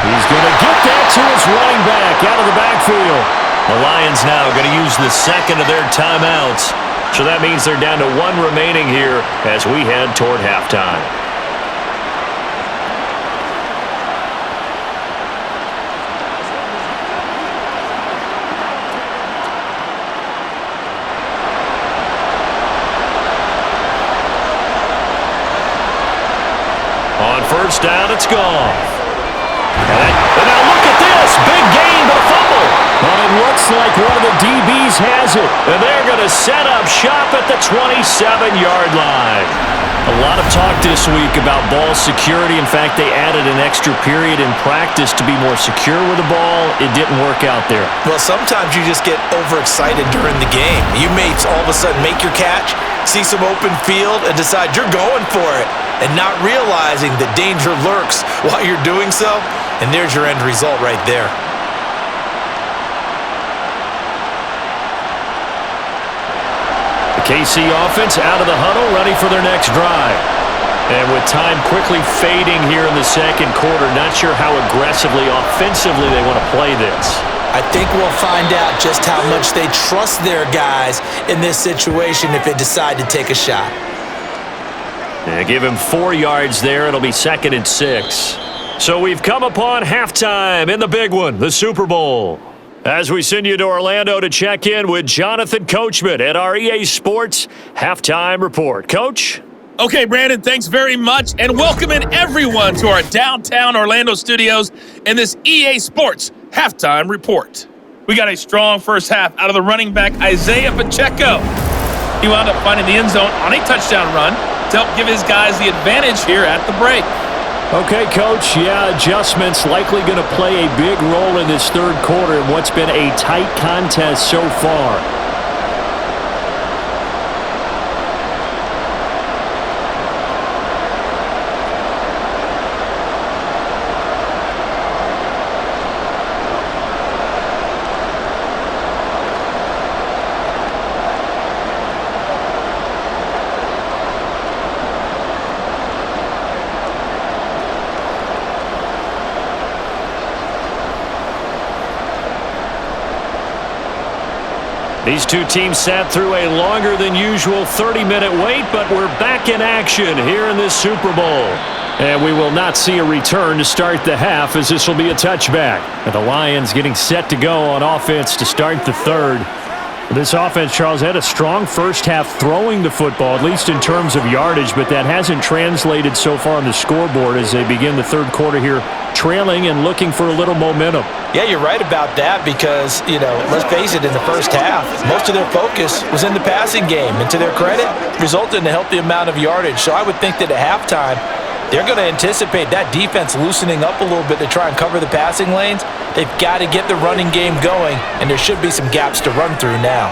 He's going to get that to his running back out of the backfield. The Lions now going to use the second of their timeouts. So that means they're down to 1 remaining here as we head toward halftime. On first down, it's gone. And now look at this. Big gain, but a fumble. Well, it looks like one of the DBs has it. And they're going to set up shop at the 27-yard line. A lot of talk this week about ball security. In fact, they added an extra period in practice to be more secure with the ball. It didn't work out there. Well, sometimes you just get overexcited during the game. You may all of a sudden make your catch, see some open field, and decide you're going for it, and not realizing the danger lurks while you're doing so. And there's your end result right there. The KC offense out of the huddle, ready for their next drive. And with time quickly fading here in the second quarter, not sure how aggressively, offensively they want to play this. I think we'll find out just how much they trust their guys in this situation if they decide to take a shot. And give him 4 yards there. It'll be 2nd and 6. So we've come upon halftime in the big one, the Super Bowl. As we send you to Orlando to check in with Jonathan Coachman at our EA Sports Halftime Report. Coach? Okay, Brandon, thanks very much, and welcome in everyone to our downtown Orlando studios in this EA Sports Halftime Report. We got a strong first half out of the running back Isaiah Pacheco. He wound up finding the end zone on a touchdown run to help give his guys the advantage here at the break. Okay, Coach, yeah, adjustments likely going to play a big role in this third quarter in what's been a tight contest so far. These two teams sat through a longer than usual 30-minute wait, but we're back in action here in this Super Bowl. And we will not see a return to start the half, as this will be a touchback. And the Lions getting set to go on offense to start the third. This offense, Charles, had a strong first half throwing the football, at least in terms of yardage, but that hasn't translated so far on the scoreboard as they begin the third quarter here, trailing and looking for a little momentum. Yeah, you're right about that because, let's face it, in the first half, most of their focus was in the passing game. And to their credit, resulted in a healthy amount of yardage. So I would think that at halftime, they're going to anticipate that defense loosening up a little bit to try and cover the passing lanes. They've got to get the running game going, and there should be some gaps to run through now.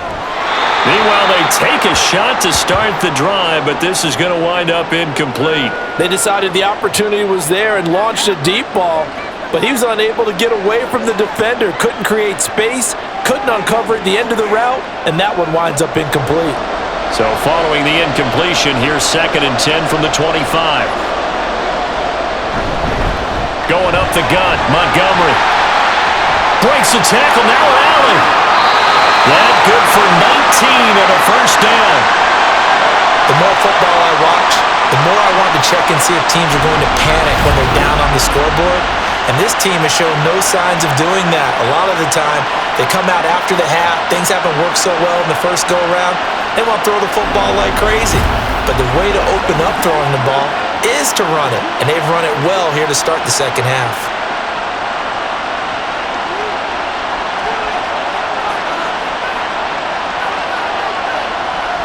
Meanwhile, they take a shot to start the drive, but this is going to wind up incomplete. They decided the opportunity was there and launched a deep ball, but he was unable to get away from the defender, couldn't create space, couldn't uncover at the end of the route, and that one winds up incomplete. So following the incompletion, here's 2nd and 10 from the 25. Going up the gut, Montgomery. Breaks the tackle, now an alley. That good for 19 and a first down. The more football I watch, the more I want to check and see if teams are going to panic when they're down on the scoreboard. And this team has shown no signs of doing that. A lot of the time, they come out after the half. Things haven't worked so well in the first go-around. They want to throw the football like crazy. But the way to open up throwing the ball is to run it. And they've run it well here to start the second half.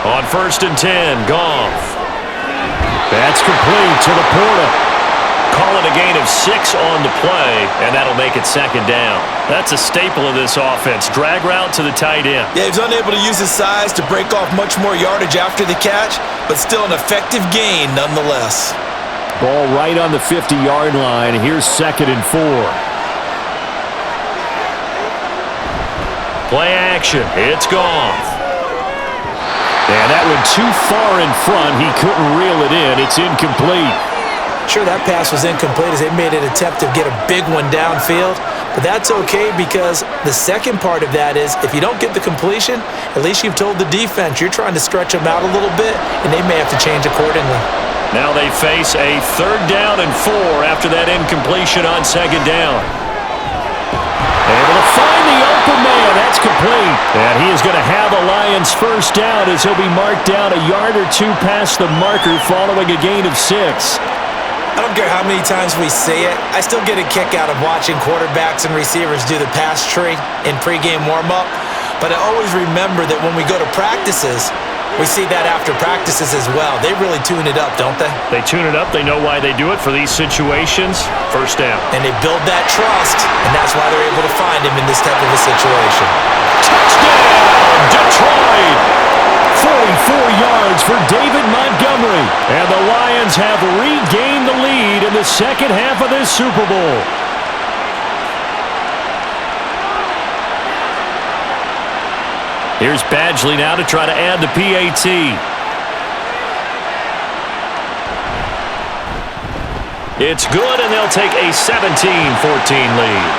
On 1st and 10, Goff. That's complete to Laporta. Call it a gain of 6 on the play, and that'll make it 2nd down. That's a staple of this offense. Drag route to the tight end. Yeah, he was unable to use his size to break off much more yardage after the catch, but still an effective gain nonetheless. Ball right on the 50-yard line. Here's 2nd and 4. Play action. It's Goff. And that one too far in front. He couldn't reel it in. It's incomplete. Sure, that pass was incomplete as they made an attempt to get a big one downfield, but that's okay because the second part of that is if you don't get the completion, at least you've told the defense you're trying to stretch them out a little bit, and they may have to change accordingly. Now they face a 3rd down and 4 after that incompletion on 2nd down. Able to find the open man. That's complete. And he is going to have the Lions first down as he'll be marked down a yard or two past the marker following a gain of 6. I don't care how many times we say it, I still get a kick out of watching quarterbacks and receivers do the pass tree in pregame warm-up. But I always remember that when we go to practices, we see that after practices as well. They really tune it up, don't they? They tune it up. They know why they do it for these situations. First down. And they build that trust, and that's why they're able to find him in this type of a situation. Touchdown, Detroit! 44 yards for David Montgomery. And the Lions have regained the lead in the second half of this Super Bowl. Here's Badgley now to try to add the PAT. It's good, and they'll take a 17-14 lead.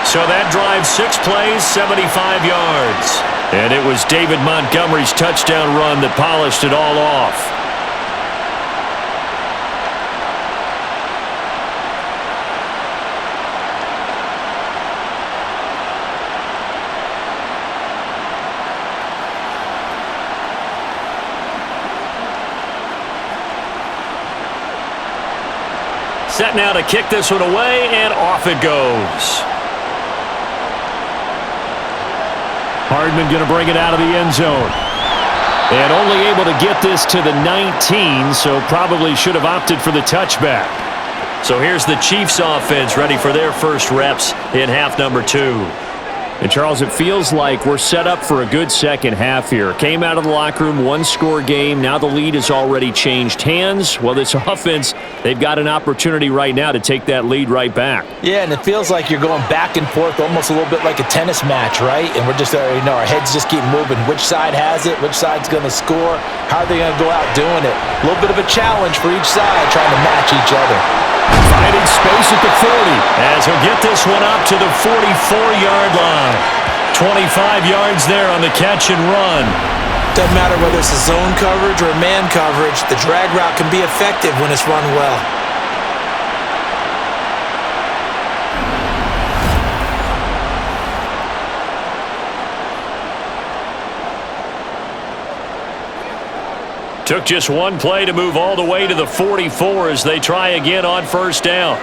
So that drive, 6 plays, 75 yards. And it was David Montgomery's touchdown run that polished it all off. Set now to kick this one away, and off it goes. Hardman going to bring it out of the end zone. And only able to get this to the 19, so probably should have opted for the touchback. So here's the Chiefs offense ready for their first reps in half number 2. And, Charles, it feels like we're set up for a good second half here. Came out of the locker room, one-score game. Now the lead has already changed hands. Well, this offense, they've got an opportunity right now to take that lead right back. Yeah, and it feels like you're going back and forth almost a little bit like a tennis match, right? And we're just, our heads just keep moving. Which side has it? Which side's going to score? How are they going to go out doing it? A little bit of a challenge for each side trying to match each other. Finding space at the 40 as he'll get this one up to the 44-yard line. 25 yards there on the catch and run. Doesn't matter whether it's a zone coverage or a man coverage, the drag route can be effective when it's run well. Took just one play to move all the way to the 44 as they try again on first down.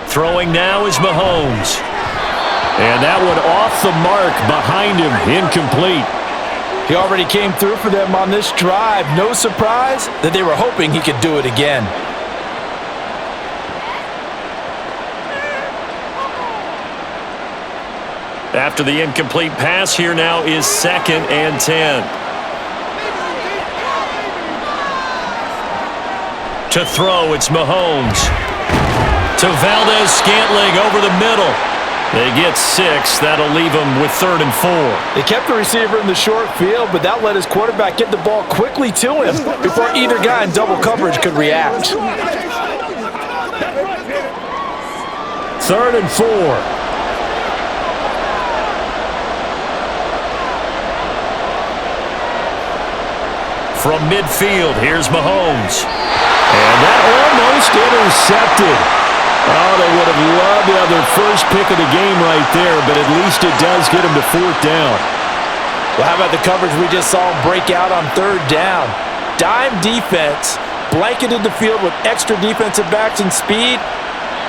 Throwing now is Mahomes. And that one off the mark behind him, incomplete. He already came through for them on this drive. No surprise that they were hoping he could do it again. After the incomplete pass, here now is 2nd and 10. To throw, it's Mahomes. To Valdez-Scantling over the middle. They get 6. That'll leave them with 3rd and 4. They kept the receiver in the short field, but that let his quarterback get the ball quickly to him before either guy in double coverage could react. 3rd and 4. From midfield, here's Mahomes. And that almost intercepted. Oh, they would have loved to have their first pick of the game right there, but at least it does get them to 4th down. Well, how about the coverage we just saw break out on 3rd down? Dime defense, blanketed the field with extra defensive backs and speed,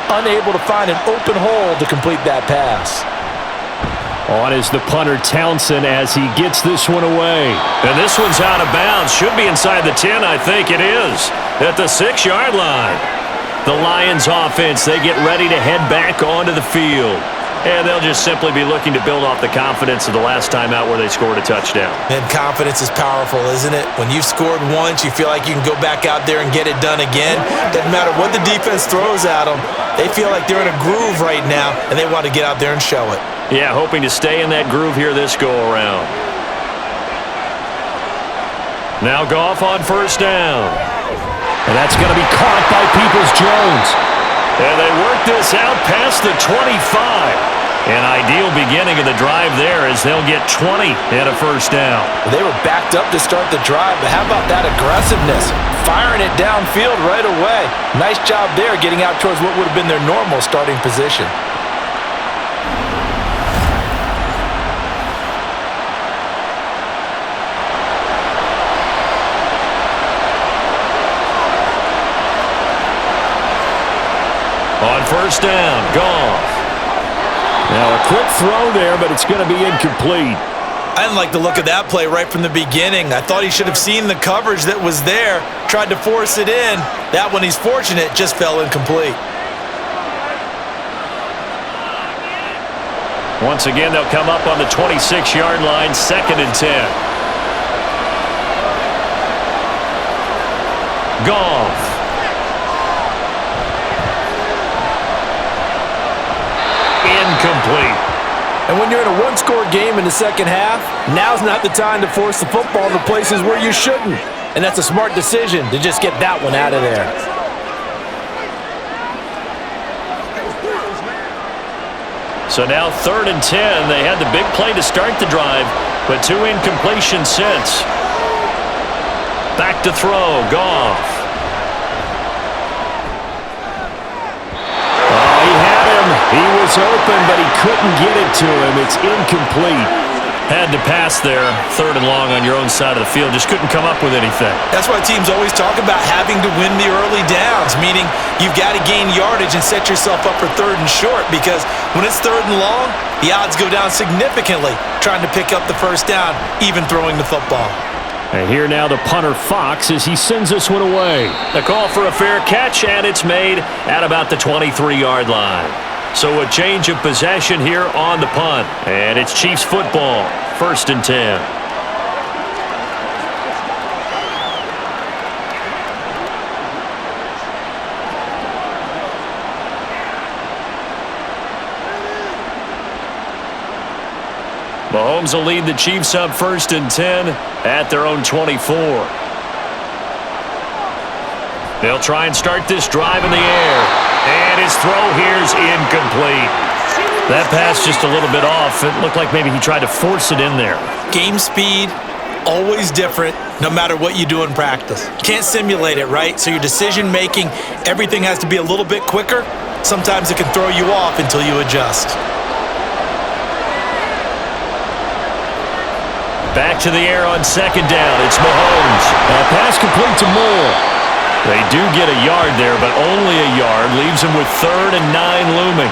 unable to find an open hole to complete that pass. On is the punter Townsend as he gets this one away. And this one's out of bounds. Should be inside the 10, I think it is. At the 6-yard line. The Lions offense, they get ready to head back onto the field. And they'll just simply be looking to build off the confidence of the last time out where they scored a touchdown. And confidence is powerful, isn't it? When you've scored once, you feel like you can go back out there and get it done again. Doesn't matter what the defense throws at them. They feel like they're in a groove right now, and they want to get out there and show it. Yeah, hoping to stay in that groove here this go-around. Now Goff on first down. And that's going to be caught by Peoples-Jones. And they work this out past the 25. An ideal beginning of the drive there as they'll get 20 and a first down. They were backed up to start the drive, but how about that aggressiveness? Firing it downfield right away. Nice job there getting out towards what would have been their normal starting position. On first down, Goff. Now a quick throw there, but it's going to be incomplete. I didn't like the look of that play right from the beginning. I thought he should have seen the coverage that was there, tried to force it in. That one, he's fortunate, just fell incomplete. Once again, they'll come up on the 26-yard line, 2nd and 10. Goff. Incomplete. And when you're in a one-score game in the second half, now's not the time to force the football to places where you shouldn't. And that's a smart decision to just get that one out of there. So now 3rd and 10. They had the big play to start the drive, but 2 incompletions since. Back to throw, Goff. He was open, but he couldn't get it to him. It's incomplete. Had to pass there, 3rd and long on your own side of the field. Just couldn't come up with anything. That's why teams always talk about having to win the early downs, meaning you've got to gain yardage and set yourself up for 3rd and short, because when it's 3rd and long, the odds go down significantly trying to pick up the first down, even throwing the football. And here now the punter Fox as he sends this one away. The call for a fair catch, and it's made at about the 23-yard line. So a change of possession here on the punt. And it's Chiefs football, 1st and 10. Mahomes will lead the Chiefs up 1st and 10 at their own 24. They'll try and start this drive in the air. And his throw here's incomplete. That pass just a little bit off. It looked like maybe he tried to force it in there. Game speed, always different, no matter what you do in practice. Can't simulate it, right? So your decision making, everything has to be a little bit quicker. Sometimes it can throw you off until you adjust. Back to the air on 2nd down. It's Mahomes. That pass complete to Moore. They do get a yard there, but only a yard. Leaves them with 3rd and 9 looming.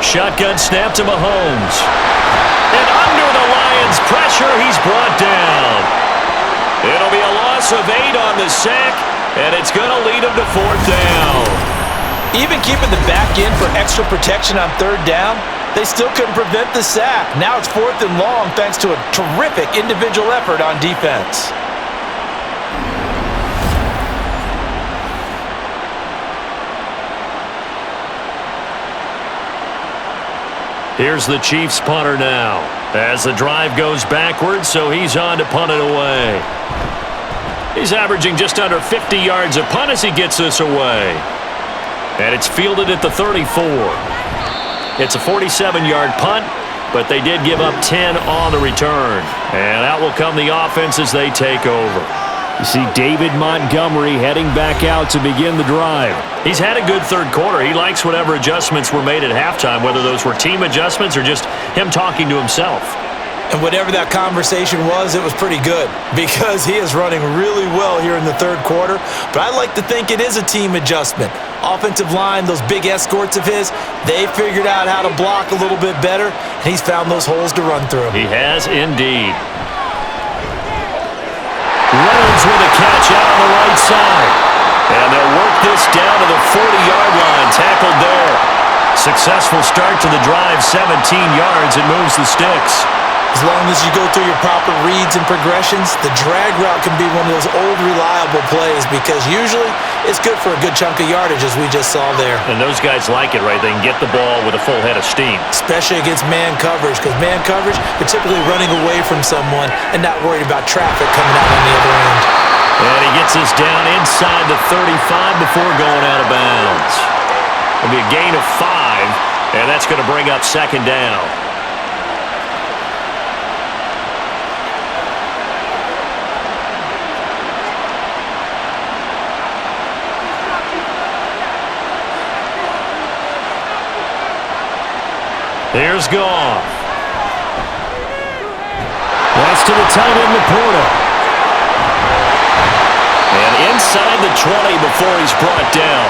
Shotgun snap to Mahomes. And under the Lions' pressure, he's brought down. It'll be a loss of 8 on the sack, and it's going to lead him to 4th down. Even keeping the back in for extra protection on 3rd down, they still couldn't prevent the sack. Now it's 4th and long thanks to a terrific individual effort on defense. Here's the Chiefs punter now as the drive goes backwards, so he's on to punt it away. He's averaging just under 50 yards a punt as he gets this away. And it's fielded at the 34. It's a 47-yard punt, but they did give up 10 on the return. And out will come the offense as they take over. You see David Montgomery heading back out to begin the drive. He's had a good 3rd quarter. He likes whatever adjustments were made at halftime, whether those were team adjustments or just him talking to himself. And whatever that conversation was, it was pretty good because he is running really well here in the 3rd quarter. But I like to think it is a team adjustment. Offensive line, those big escorts of his, they figured out how to block a little bit better, and he's found those holes to run through. He has indeed. Reynolds with a catch out on the right side. And they'll work this down to the 40-yard line, tackled there. Successful start to the drive, 17 yards, and moves the sticks. As long as you go through your proper reads and progressions, the drag route can be one of those old reliable plays because usually it's good for a good chunk of yardage as we just saw there. And those guys like it, right? They can get the ball with a full head of steam. Especially against man coverage because man coverage, you're typically running away from someone and not worried about traffic coming out on the other end. And he gets us down inside the 35 before going out of bounds. It'll be a gain of 5, and that's going to bring up 2nd down. Here's Goff. That's to the tight end, Laporta. And inside the 20 before he's brought down.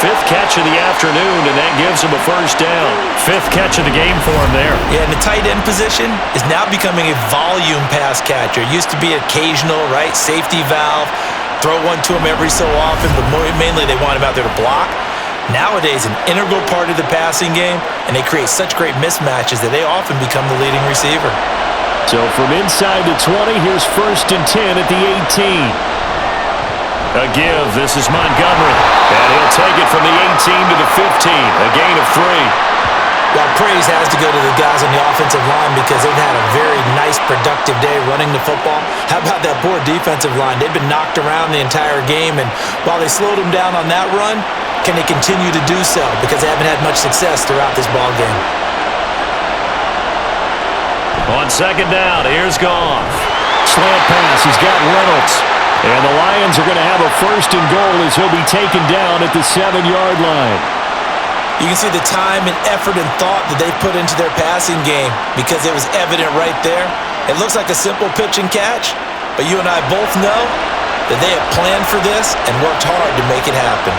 5th catch of the afternoon, and that gives him a 1st down. 5th catch of the game for him there. Yeah, and the tight end position is now becoming a volume pass catcher. It used to be occasional, right? Safety valve. Throw one to him every so often, but mainly they want him out there to block. Nowadays, an integral part of the passing game, and they create such great mismatches that they often become the leading receiver. So from inside the 20, here's 1st and 10 at the 18. A give. This is Montgomery. And he'll take it from the 18 to the 15. A gain of 3. Well, praise has to go to the guys on the offensive line because they've had a very nice, productive day running the football. How about that poor defensive line? They've been knocked around the entire game, and while they slowed them down on that run, can they continue to do so? Because they haven't had much success throughout this ball game. On 2nd down, here's Goff. Slant pass. He's got Reynolds. And the Lions are going to have a 1st and goal as he'll be taken down at the 7-yard line. You can see the time and effort and thought that they put into their passing game because it was evident right there. It looks like a simple pitch and catch, but you and I both know that they have planned for this and worked hard to make it happen.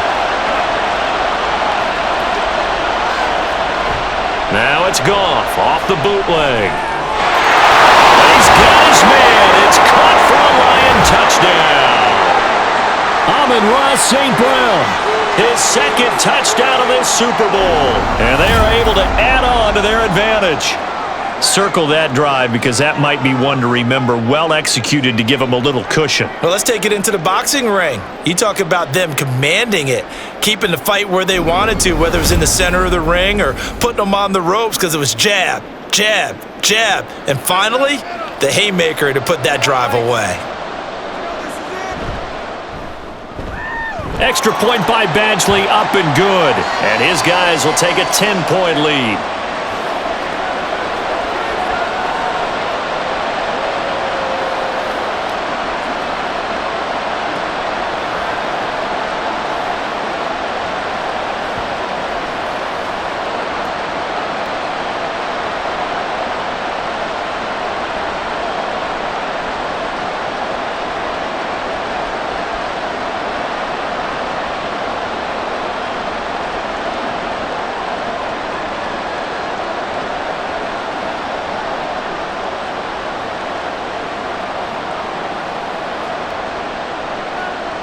Now it's Goff off the bootleg. He's got his man. It's caught for a Lion touchdown. Amon-Ra St. Brown. His second touchdown of this Super Bowl. And they are able to add on to their advantage. Circle that drive because that might be one to remember. Well executed to give them a little cushion. Well, let's take it into the boxing ring. You talk about them commanding it, keeping the fight where they wanted to, whether it was in the center of the ring or putting them on the ropes because it was jab, jab, jab. And finally, the haymaker to put that drive away. Extra point by Badgley, up and good. And his guys will take a 10-point lead.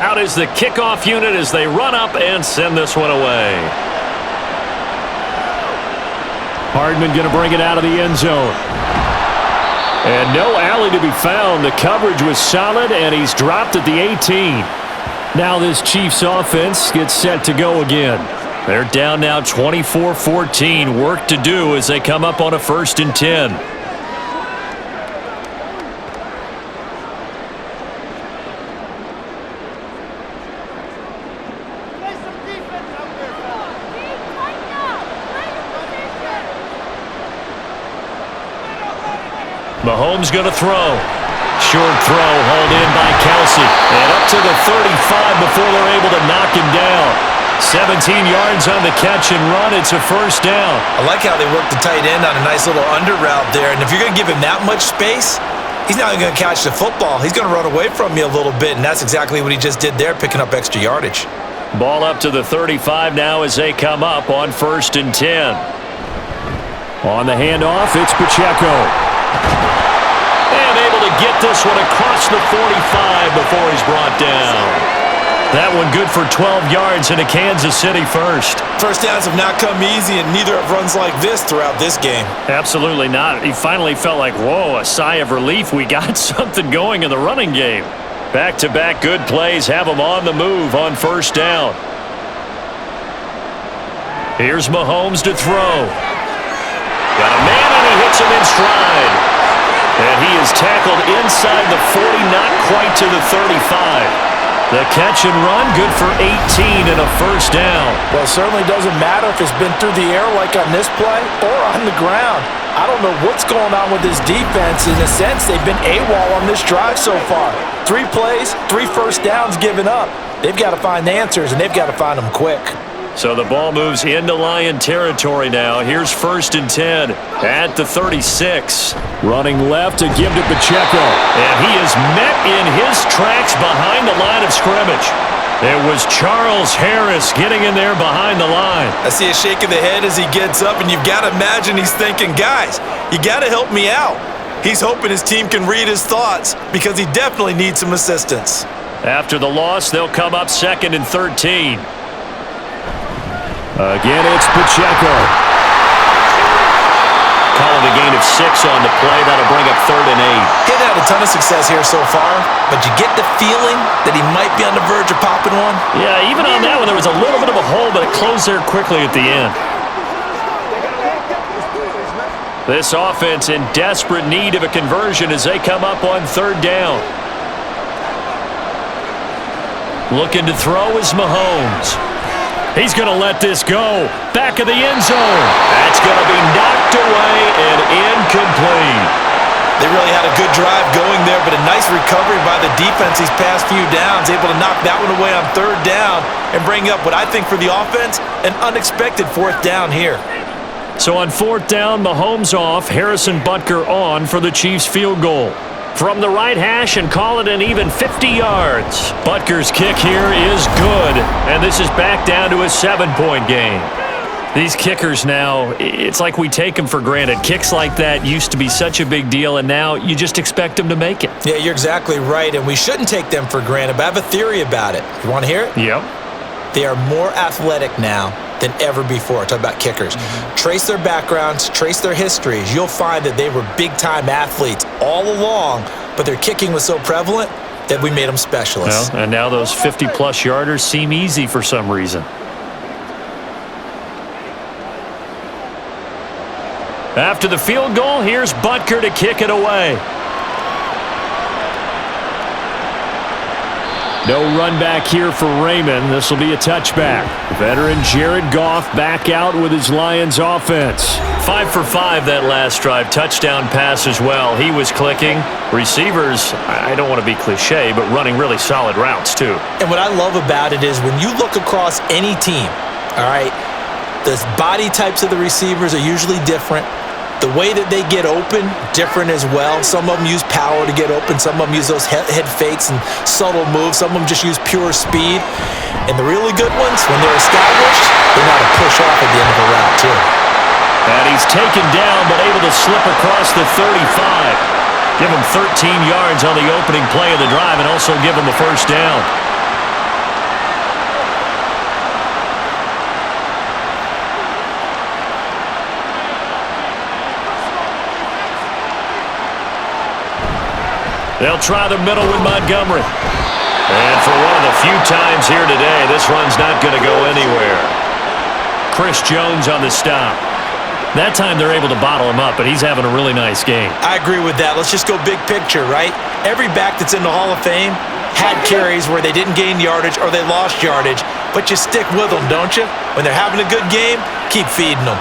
Out is the kickoff unit as they run up and send this one away. Hardman going to bring it out of the end zone. And no alley to be found. The coverage was solid, and he's dropped at the 18. Now this Chiefs offense gets set to go again. They're down now 24-14. Work to do as they come up on a 1st and 10. Mahomes going to throw. Short throw hauled in by Kelsey. And up to the 35 before they're able to knock him down. 17 yards on the catch and run. It's a 1st down. I like how they work the tight end on a nice little under route there. And if you're going to give him that much space, he's not going to catch the football. He's going to run away from you a little bit. And that's exactly what he just did there, picking up extra yardage. Ball up to the 35 now as they come up on 1st and 10. On the handoff, it's Pacheco. And able to get this one across the 45 before he's brought down. That one good for 12 yards and a Kansas City 1st. First downs have not come easy, and neither have runs like this throughout this game. Absolutely not. He finally felt like, whoa, a sigh of relief. We got something going in the running game. Back-to-back good plays have him on the move on 1st down. Here's Mahomes to throw. Got a man, and he hits him in stride. And he is tackled inside the 40, not quite to the 35. The catch and run, good for 18 and a 1st down. Well, it certainly doesn't matter if it's been through the air like on this play or on the ground. I don't know what's going on with this defense. In a sense, they've been AWOL on this drive so far. 3 plays, 3 1st downs given up. They've got to find answers, and they've got to find them quick. So the ball moves into Lion territory now. Here's 1st and 10 at the 36. Running left to give to Pacheco. And he is met in his tracks behind the line of scrimmage. It was Charles Harris getting in there behind the line. I see a shake of the head as he gets up, and you've got to imagine he's thinking, guys, you got to help me out. He's hoping his team can read his thoughts because he definitely needs some assistance. After the loss, they'll come up 2nd and 13. Again, it's Pacheco. Calling a gain of 6 on the play. That'll bring up 3rd and 8. He's had a ton of success here so far, but you get the feeling that he might be on the verge of popping one. Yeah, even on that one, there was a little bit of a hole, but it closed there quickly at the end. This offense in desperate need of a conversion as they come up on 3rd down. Looking to throw is Mahomes. He's going to let this go. Back of the end zone. That's going to be knocked away and incomplete. They really had a good drive going there, but a nice recovery by the defense these past few downs, able to knock that one away on 3rd down and bring up what I think for the offense, an unexpected 4th down here. So on 4th down, Mahomes off, Harrison Butker on for the Chiefs field goal. From the right hash and call it an even 50 yards. Butker's kick here is good, and this is back down to a 7-point game. These kickers now, it's like we take them for granted. Kicks like that used to be such a big deal, and now you just expect them to make it. Yeah, you're exactly right, and we shouldn't take them for granted, but I have a theory about it. You want to hear it? Yep. They are more athletic now than ever before. Talk about kickers. Trace their backgrounds, trace their histories. You'll find that they were big-time athletes all along, but their kicking was so prevalent that we made them specialists. Well, and now those 50-plus yarders seem easy for some reason. After the field goal, here's Butker to kick it away. No run back here for Raymond. This will be a touchback. Veteran Jared Goff back out with his Lions offense. 5 for 5 that last drive. Touchdown pass as well. He was clicking. Receivers, I don't want to be cliche, but running really solid routes too. And what I love about it is when you look across any team, all right, the body types of the receivers are usually different. The way that they get open, different as well. Some of them use power to get open. Some of them use those head fakes and subtle moves. Some of them just use pure speed. And the really good ones, when they're established, they know how to push off at the end of a route too. And he's taken down but able to slip across the 35. Give him 13 yards on the opening play of the drive and also give him a first down. They'll try the middle with Montgomery. And for one of the few times here today, this run's not going to go anywhere. Chris Jones on the stop. That time they're able to bottle him up, but he's having a really nice game. I agree with that. Let's just go big picture, right? Every back that's in the Hall of Fame had carries where they didn't gain yardage or they lost yardage, but you stick with them, don't you? When they're having a good game, keep feeding them.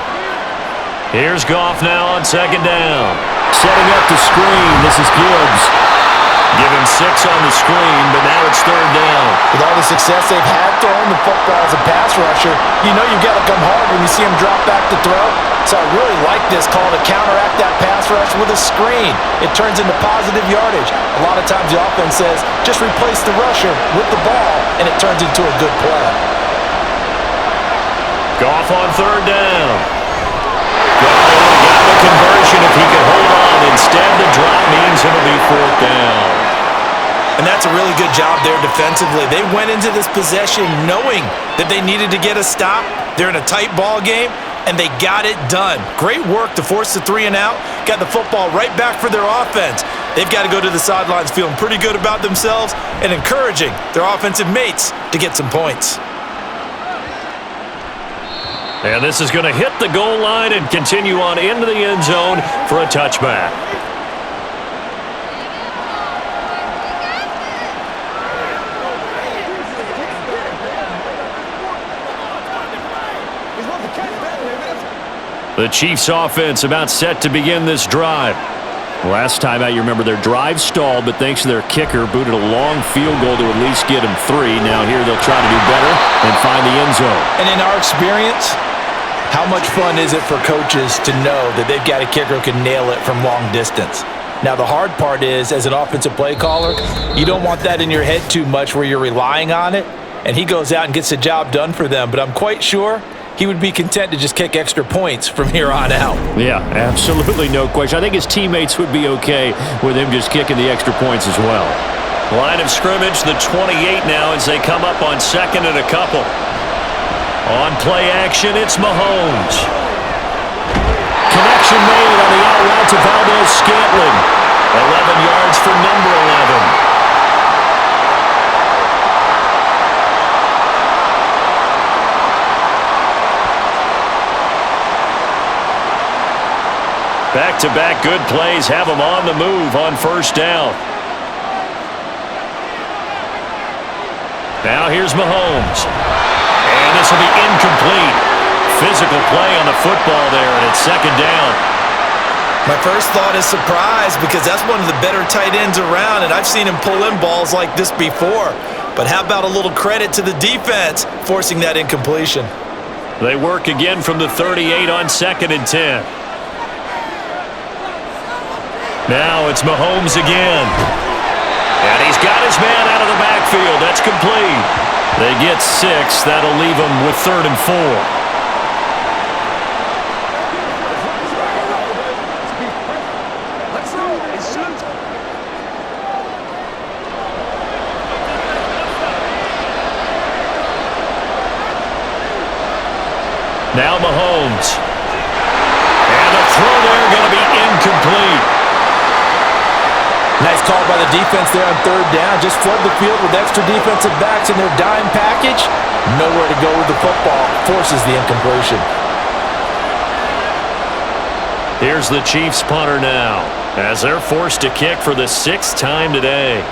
Here's Goff now on 2nd down. Setting up the screen. This is Gibbs. Give him 6 on the screen, but now it's 3rd down. With all the success they've had throwing the football as a pass rusher, you know you've got to come hard when you see him drop back to throw. So I really like this call to counteract that pass rush with a screen. It turns into positive yardage. A lot of times the offense says, just replace the rusher with the ball, and it turns into a good play. Goff on 3rd down. Got the conversion if he can hold on. Instead, the drop means it'll be 4th down. And that's a really good job there defensively. They went into this possession knowing that they needed to get a stop. They're in a tight ball game, and they got it done. Great work to force the 3 and out. Got the football right back for their offense. They've got to go to the sidelines feeling pretty good about themselves and encouraging their offensive mates to get some points. And this is going to hit the goal line and continue on into the end zone for a touchback. The Chiefs offense about set to begin this drive. Last time out, you remember their drive stalled, but thanks to their kicker, booted a long field goal to at least get them 3. Now here they'll try to do better and find the end zone. And in our experience, how much fun is it for coaches to know that they've got a kicker who can nail it from long distance? Now, the hard part is, as an offensive play caller, you don't want that in your head too much where you're relying on it, and he goes out and gets the job done for them. But I'm quite sure he would be content to just kick extra points from here on out. Yeah, absolutely no question. I think his teammates would be okay with him just kicking the extra points as well. Line of scrimmage, the 28 now as they come up on 2nd and a couple. On play action, it's Mahomes. Connection made on the out route to Valdez-Scantling. 11 yards for number 11. Back-to-back good plays have him on the move on 1st down. Now here's Mahomes. And this will be incomplete. Physical play on the football there, and it's 2nd down. My first thought is surprise because that's one of the better tight ends around, and I've seen him pull in balls like this before. But how about a little credit to the defense forcing that incompletion? They work again from the 38 on 2nd and 10. Now it's Mahomes again. And he's got his man out of the backfield. That's complete. They get 6. That'll leave them with 3rd and 4. Now Mahomes. And the throw there going to be incomplete. Nice call by the defense there on 3rd down. Just flood the field with extra defensive backs in their dime package. Nowhere to go with the football. Forces the incompletion. Here's the Chiefs punter now, as they're forced to kick for the 6th time today.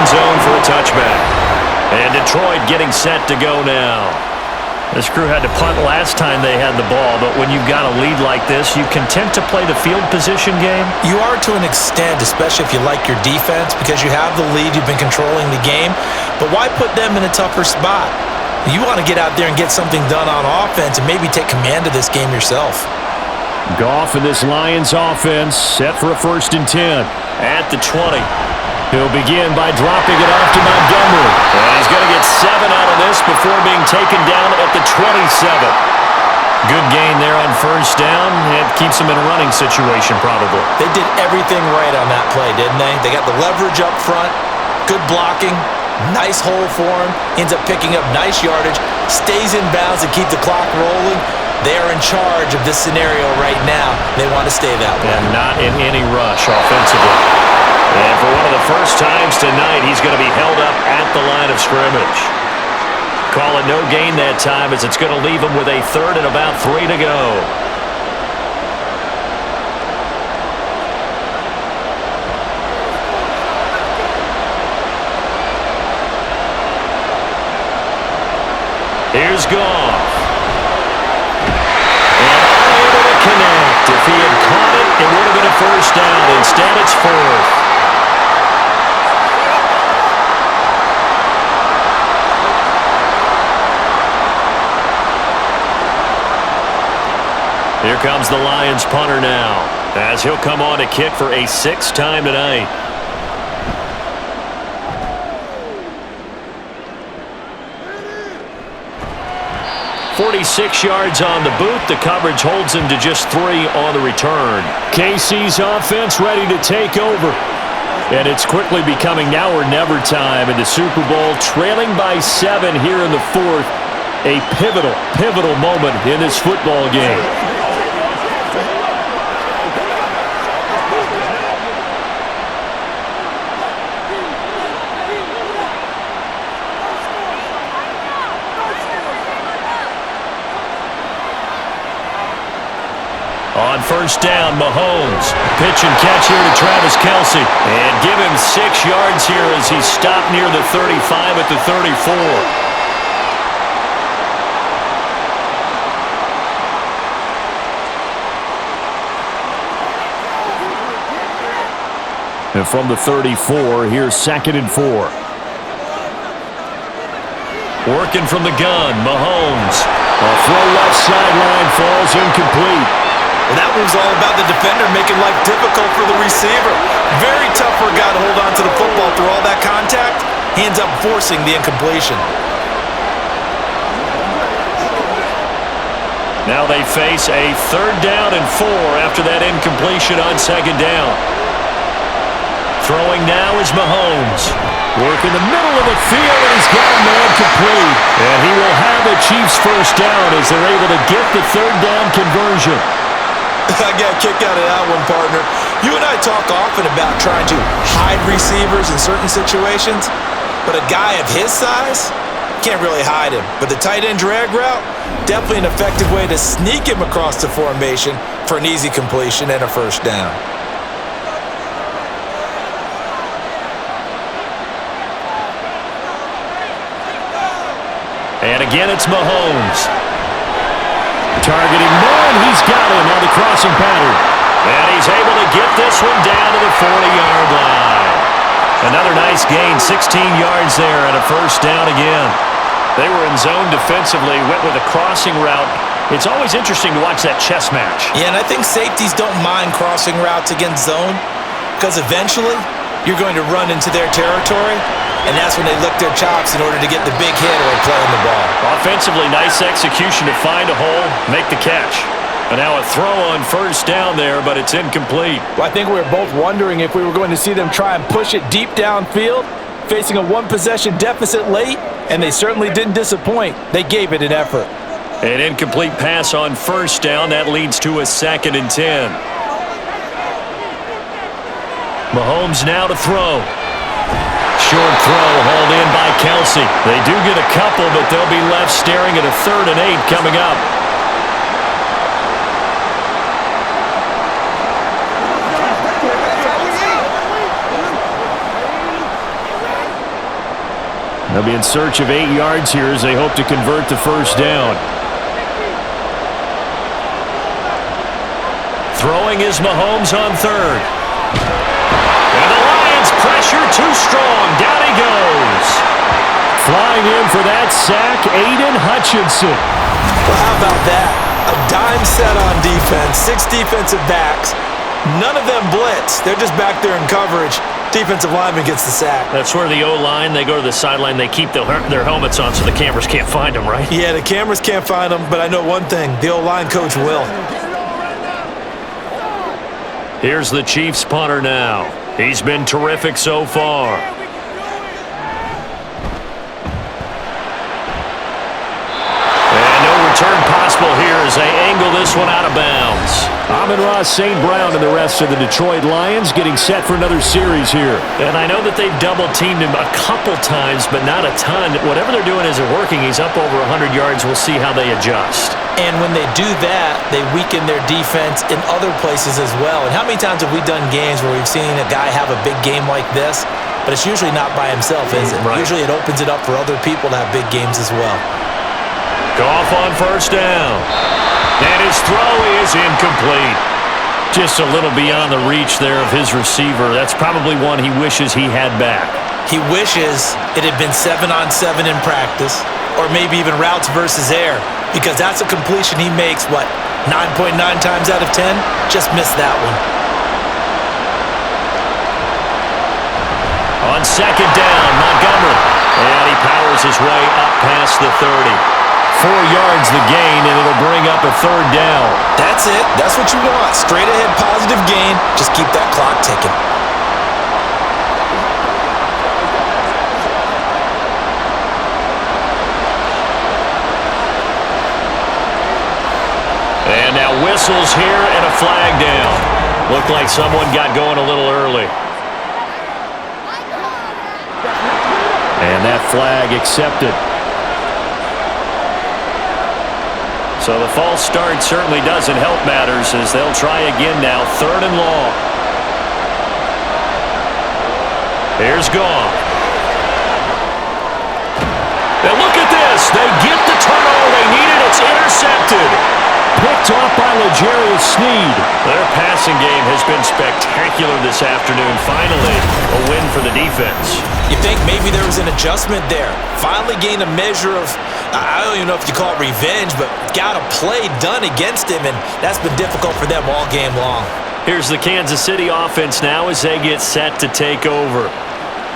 Zone for a touchback. And Detroit getting set to go now. This crew had to punt last time they had the ball, but when you've got a lead like this, you content to play the field position game? You are to an extent, especially if you like your defense, because you have the lead, you've been controlling the game. But why put them in a tougher spot? You want to get out there and get something done on offense and maybe take command of this game yourself. Goff and this Lions offense set for a 1st and 10 at the 20. He'll begin by dropping it off to Montgomery. And he's going to get 7 out of this before being taken down at the 27. Good gain there on 1st down. It keeps him in a running situation probably. They did everything right on that play, didn't they? They got the leverage up front, good blocking, nice hole for him. Ends up picking up nice yardage, stays in bounds and keep the clock rolling. They are in charge of this scenario right now. They want to stay that way. And not in any rush offensively. And for one of the first times tonight, he's going to be held up at the line of scrimmage. Call it no gain that time, as it's going to leave him with a 3rd and about 3 to go. Here's Goff. And unable to connect. If he had caught it, it would have been a 1st down. Instead, it's 4th. Here comes the Lions punter now, as he'll come on to kick for a 6th time tonight. "46 yards on the boot. The coverage holds him to just 3 on the return. KC's offense ready to take over. And it's quickly becoming now or never time in the Super Bowl, trailing by 7 here in the 4th. A pivotal moment in this football game. On 1st down, Mahomes. Pitch and catch here to Travis Kelce. And give him 6 yards here as he's stopped near the 35 at the 34. And from the 34, here's 2nd and 4. Working from the gun, Mahomes. A throw left sideline falls incomplete. Well, that was all about the defender making life difficult for the receiver. Very tough for a guy to hold on to the football through all that contact. He ends up forcing the incompletion. Now they face a 3rd down and 4 after that incompletion on 2nd down. Throwing now is Mahomes. Work in the middle of the field, and he's got a man complete. And he will have a Chiefs 1st down as they're able to get the 3rd down conversion. I got a kick out of that one, partner. You and I talk often about trying to hide receivers in certain situations, but a guy of his size can't really hide him. But the tight end drag route, definitely an effective way to sneak him across the formation for an easy completion and a 1st down. And again, it's Mahomes. Targeting one, he's got him on the crossing pattern. And he's able to get this one down to the 40-yard line. Another nice gain, 16 yards there and a first down again. They were in zone defensively, went with a crossing route. It's always interesting to watch that chess match. Yeah, and I think safeties don't mind crossing routes against zone because eventually you're going to run into their territory, and that's when they lick their chops in order to get the big hit or playing the ball. Offensively, nice execution to find a hole, make the catch. And now a throw on first down there, but it's incomplete. Well, I think we were both wondering if we were going to see them try and push it deep downfield, facing a one-possession deficit late, and they certainly didn't disappoint. They gave it an effort. An incomplete pass on first down. That leads to a 2nd and 10. Mahomes now to throw. Short throw hauled in by Kelsey. They do get a couple, but they'll be left staring at a 3rd and 8 coming up. They'll be in search of 8 yards here as they hope to convert the first down. Throwing is Mahomes on 3rd. And the Lions pressure too strong. Down he goes. Flying in for that sack, Aiden Hutchinson. Well, how about that? A dime set on defense, 6 defensive backs. None of them blitz. They're just back there in coverage. Defensive lineman gets the sack. That's where the O-line, they go to the sideline, they keep their helmets on so the cameras can't find them, right? Yeah, the cameras can't find them, but I know one thing. The O-line coach will. Here's the Chiefs punter now. He's been terrific so far. And no return possible here as they angle this one out of bounds. Amon-Ra St. Brown and the rest of the Detroit Lions getting set for another series here. And I know that they've double-teamed him a couple times, but not a ton. Whatever they're doing isn't working. He's up over 100 yards. We'll see how they adjust. And when they do that, they weaken their defense in other places as well. And how many times have we done games where we've seen a guy have a big game like this, but it's usually not by himself, is it? Right. Usually it opens it up for other people to have big games as well. Goff on first down. And his throw is incomplete. Just a little beyond the reach there of his receiver. That's probably one he wishes he had back. He wishes it had been 7-on-7 in practice, or maybe even routes versus air, because that's a completion he makes, 9.9 times out of 10? Just missed that one. On second down, Montgomery. And he powers his way up past the 30. 4 yards the gain, and it'll bring up a 3rd down. That's it. That's what you want. Straight ahead, positive gain. Just keep that clock ticking. And now whistles here and a flag down. Looked like someone got going a little early. And that flag accepted. So the false start certainly doesn't help matters as they'll try again now. 3rd and long. Here's Goff. Now look at this. They get the turnover they needed. It's intercepted. Picked off by L'Jarius Sneed. Their passing game has been spectacular this afternoon. Finally, a win for the defense. You think maybe there was an adjustment there. Finally gained a measure of, I don't even know if you call it revenge, but got a play done against him, and that's been difficult for them all game long. Here's the Kansas City offense now as they get set to take over.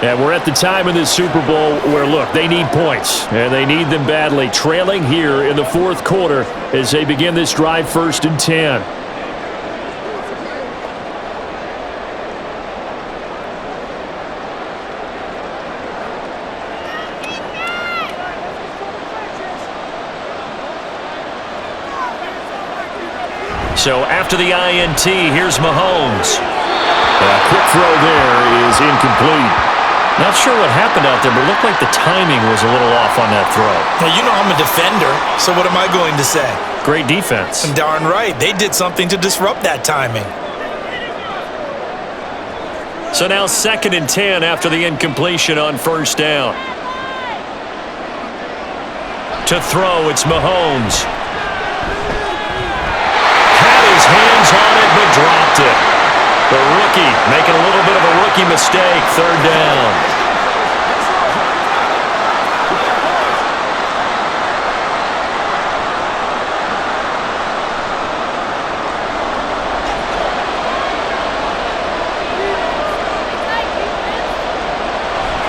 And we're at the time in this Super Bowl where, look, they need points, and they need them badly. Trailing here in the 4th quarter as they begin this drive 1st and 10. So after the INT, here's Mahomes. A quick throw there is incomplete. Not sure what happened out there, but it looked like the timing was a little off on that throw. Well, you know I'm a defender, so what am I going to say? Great defense. Darn right. They did something to disrupt that timing. So now 2nd and 10 after the incompletion on first down. To throw, it's Mahomes. Had his hands on it but dropped it. The rookie making a little bit of a rookie mistake, third down.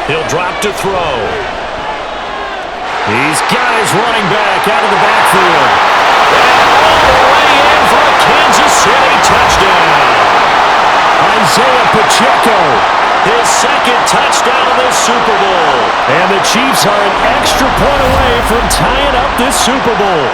He'll drop to throw. He's got his running back out of the backfield. And all the way in for a Kansas City touchdown. Isaiah Pacheco, his second touchdown of this Super Bowl. And the Chiefs are an extra point away from tying up this Super Bowl.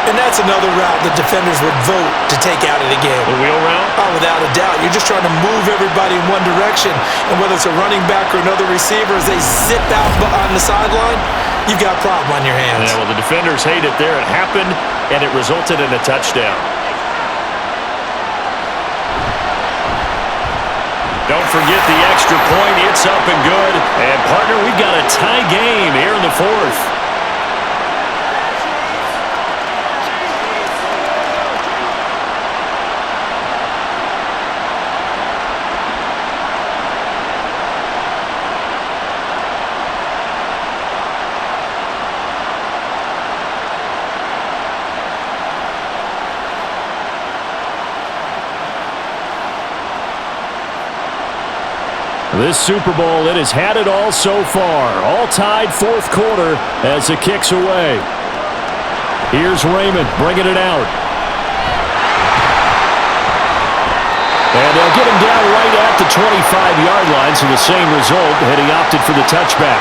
And that's another route the defenders would vote to take out of the game. The wheel route? Oh, without a doubt. You're just trying to move everybody in one direction. And whether it's a running back or another receiver, as they zip out on the sideline, you've got a problem on your hands. Yeah, well, the defenders hate it there. It happened, and it resulted in a touchdown. Don't forget the extra point. It's up and good. And, partner, we've got a tie game here in the fourth. This Super Bowl, it has had it all so far. All tied fourth quarter as it kicks away. Here's Raymond bringing it out. And they'll get him down right at the 25-yard line, so the same result had he opted for the touchback.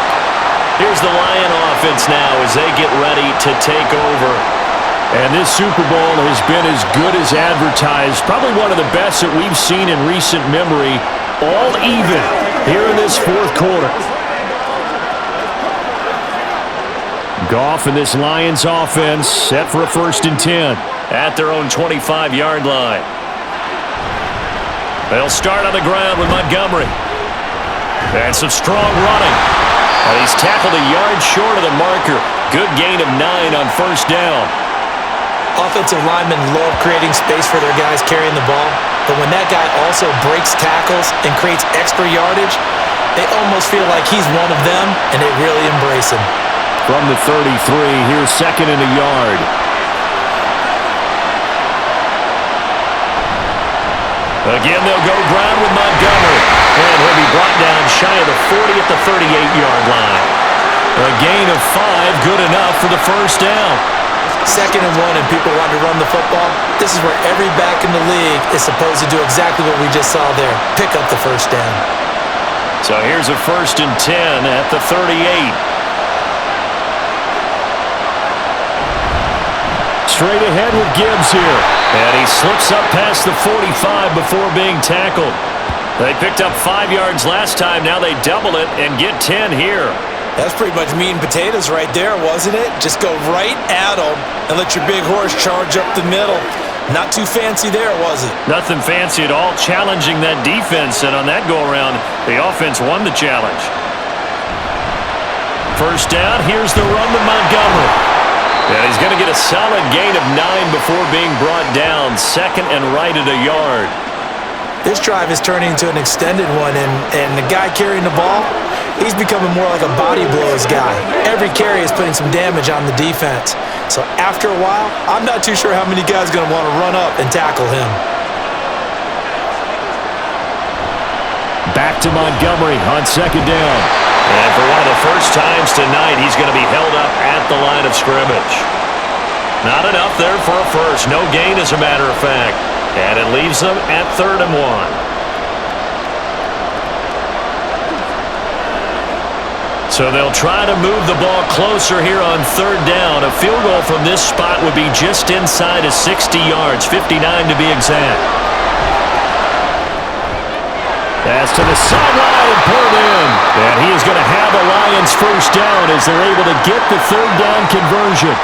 Here's the Lion offense now as they get ready to take over. And this Super Bowl has been as good as advertised. Probably one of the best that we've seen in recent memory. All even here in this fourth quarter. Goff and this Lions offense set for a 1st and 10 at their own 25-yard line. They'll start on the ground with Montgomery. And some strong running. And he's tackled a yard short of the marker. Good gain of 9 on 1st down. Offensive linemen love creating space for their guys carrying the ball, but when that guy also breaks tackles and creates extra yardage, they almost feel like he's one of them, and they really embrace him. From the 33, here's 2nd and a yard. Again, they'll go ground with Montgomery, and he'll be brought down shy of the 40 at the 38-yard line. A gain of 5, good enough for the 1st down. 2nd and 1 and people want to run the football. This is where every back in the league is supposed to do exactly what we just saw there. Pick up the 1st down. So here's a 1st and 10 at the 38. Straight ahead with Gibbs here. And he slips up past the 45 before being tackled. They picked up 5 yards last time. Now they double it and get 10 here. That's pretty much meat and potatoes right there, wasn't it? Just go right at them and let your big horse charge up the middle. Not too fancy there, was it? Nothing fancy at all, challenging that defense, and on that go-around, the offense won the challenge. 1st down, here's the run with Montgomery. And he's going to get a solid gain of 9 before being brought down, 2nd and right at a yard. This drive is turning into an extended one, and the guy carrying the ball, he's becoming more like a body blows guy. Every carry is putting some damage on the defense. So after a while, I'm not too sure how many guys are going to want to run up and tackle him. Back to Montgomery on 2nd down. And for one of the first times tonight, he's going to be held up at the line of scrimmage. Not enough there for a first. No gain, as a matter of fact. And it leaves them at 3rd and 1. So they'll try to move the ball closer here on 3rd down. A field goal from this spot would be just inside of 60 yards, 59 to be exact. Pass to the sideline and pulled in. And he is going to have the Lions 1st down as they're able to get the 3rd down conversion.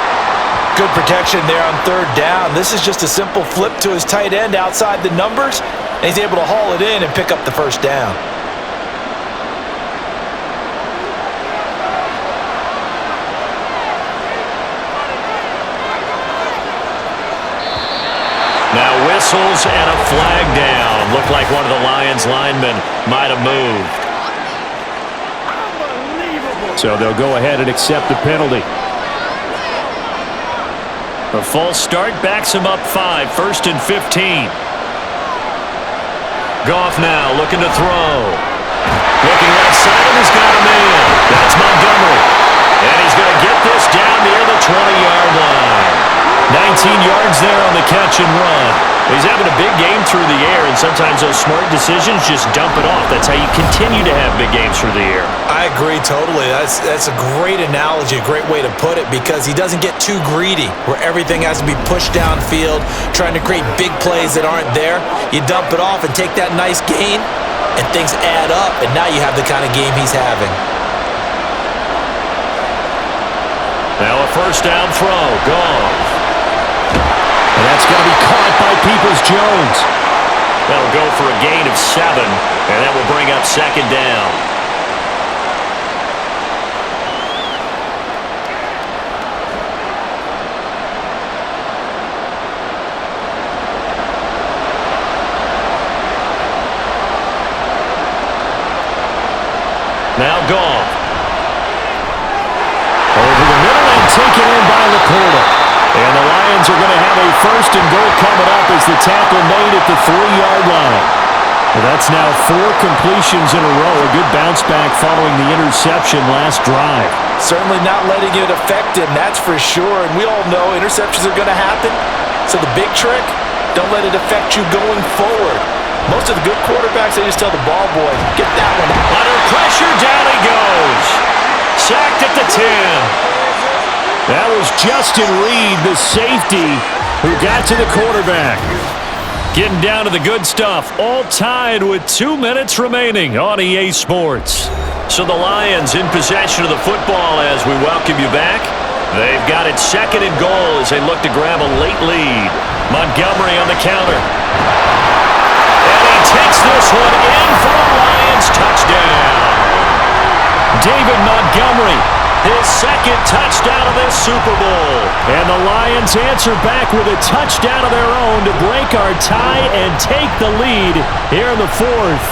Good protection there on 3rd down. This is just a simple flip to his tight end outside the numbers, and he's able to haul it in and pick up the 1st down. Now whistles and a flag down. Looked like one of the Lions linemen might have moved. So they'll go ahead and accept the penalty. A false start backs him up 5, 1st and 15. Goff now looking to throw. Looking right side, and he's got a man. That's Montgomery. And he's going to get this down near the 20-yard line. 19 yards there on the catch and run. He's having a big game through the air, and sometimes those smart decisions just dump it off. That's how you continue to have big games through the air. I agree totally. That's a great analogy, a great way to put it, because he doesn't get too greedy where everything has to be pushed downfield, trying to create big plays that aren't there. You dump it off and take that nice gain, and things add up, and now you have the kind of game he's having. Now a first down throw. Goff. And that's going to be caught by Peoples-Jones. That'll go for a gain of 7, and that will bring up 2nd down. Now Goff. Over the middle and taken in by Laporta. And the Lions are going to have a 1st and goal coming up as the tackle made at the 3-yard line. Well, that's now 4 completions in a row. A good bounce back following the interception last drive. Certainly not letting it affect him, that's for sure. And we all know interceptions are going to happen. So the big trick, don't let it affect you going forward. Most of the good quarterbacks, they just tell the ball boy, get that one. Under pressure, down he goes. Sacked at the 10. That was Justin Reed, the safety, who got to the quarterback. Getting down to the good stuff, all tied with 2 minutes remaining on EA Sports. So the Lions in possession of the football as we welcome you back. They've got it 2nd and goal as they look to grab a late lead. Montgomery on the counter. And he takes this one in for a Lions touchdown. David Montgomery, his 2nd touchdown of this Super Bowl. And the Lions answer back with a touchdown of their own to break our tie and take the lead here in the 4th.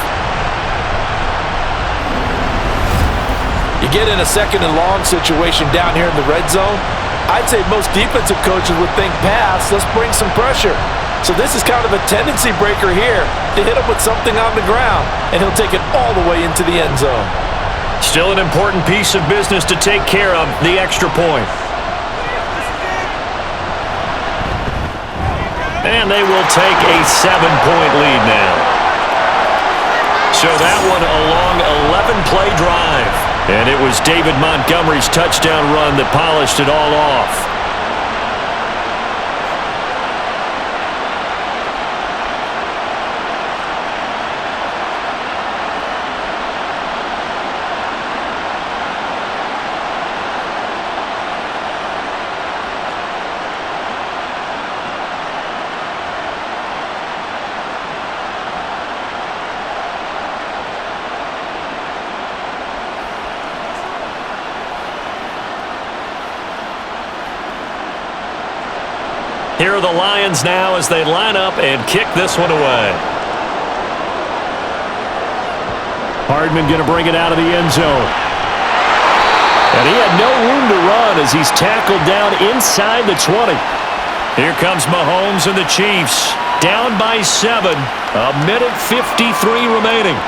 You get in a 2nd and long situation down here in the red zone, I'd say most defensive coaches would think pass, let's bring some pressure. So this is kind of a tendency breaker here to hit him with something on the ground, and he'll take it all the way into the end zone. Still an important piece of business to take care of, the extra point. And they will take a 7-point lead now. So that one a long 11-play drive. And it was David Montgomery's touchdown run that polished it all off. Here are the Lions now as they line up and kick this one away. Hardman going to bring it out of the end zone. And he had no room to run as he's tackled down inside the 20. Here comes Mahomes and the Chiefs. Down by 7. A minute 53 remaining.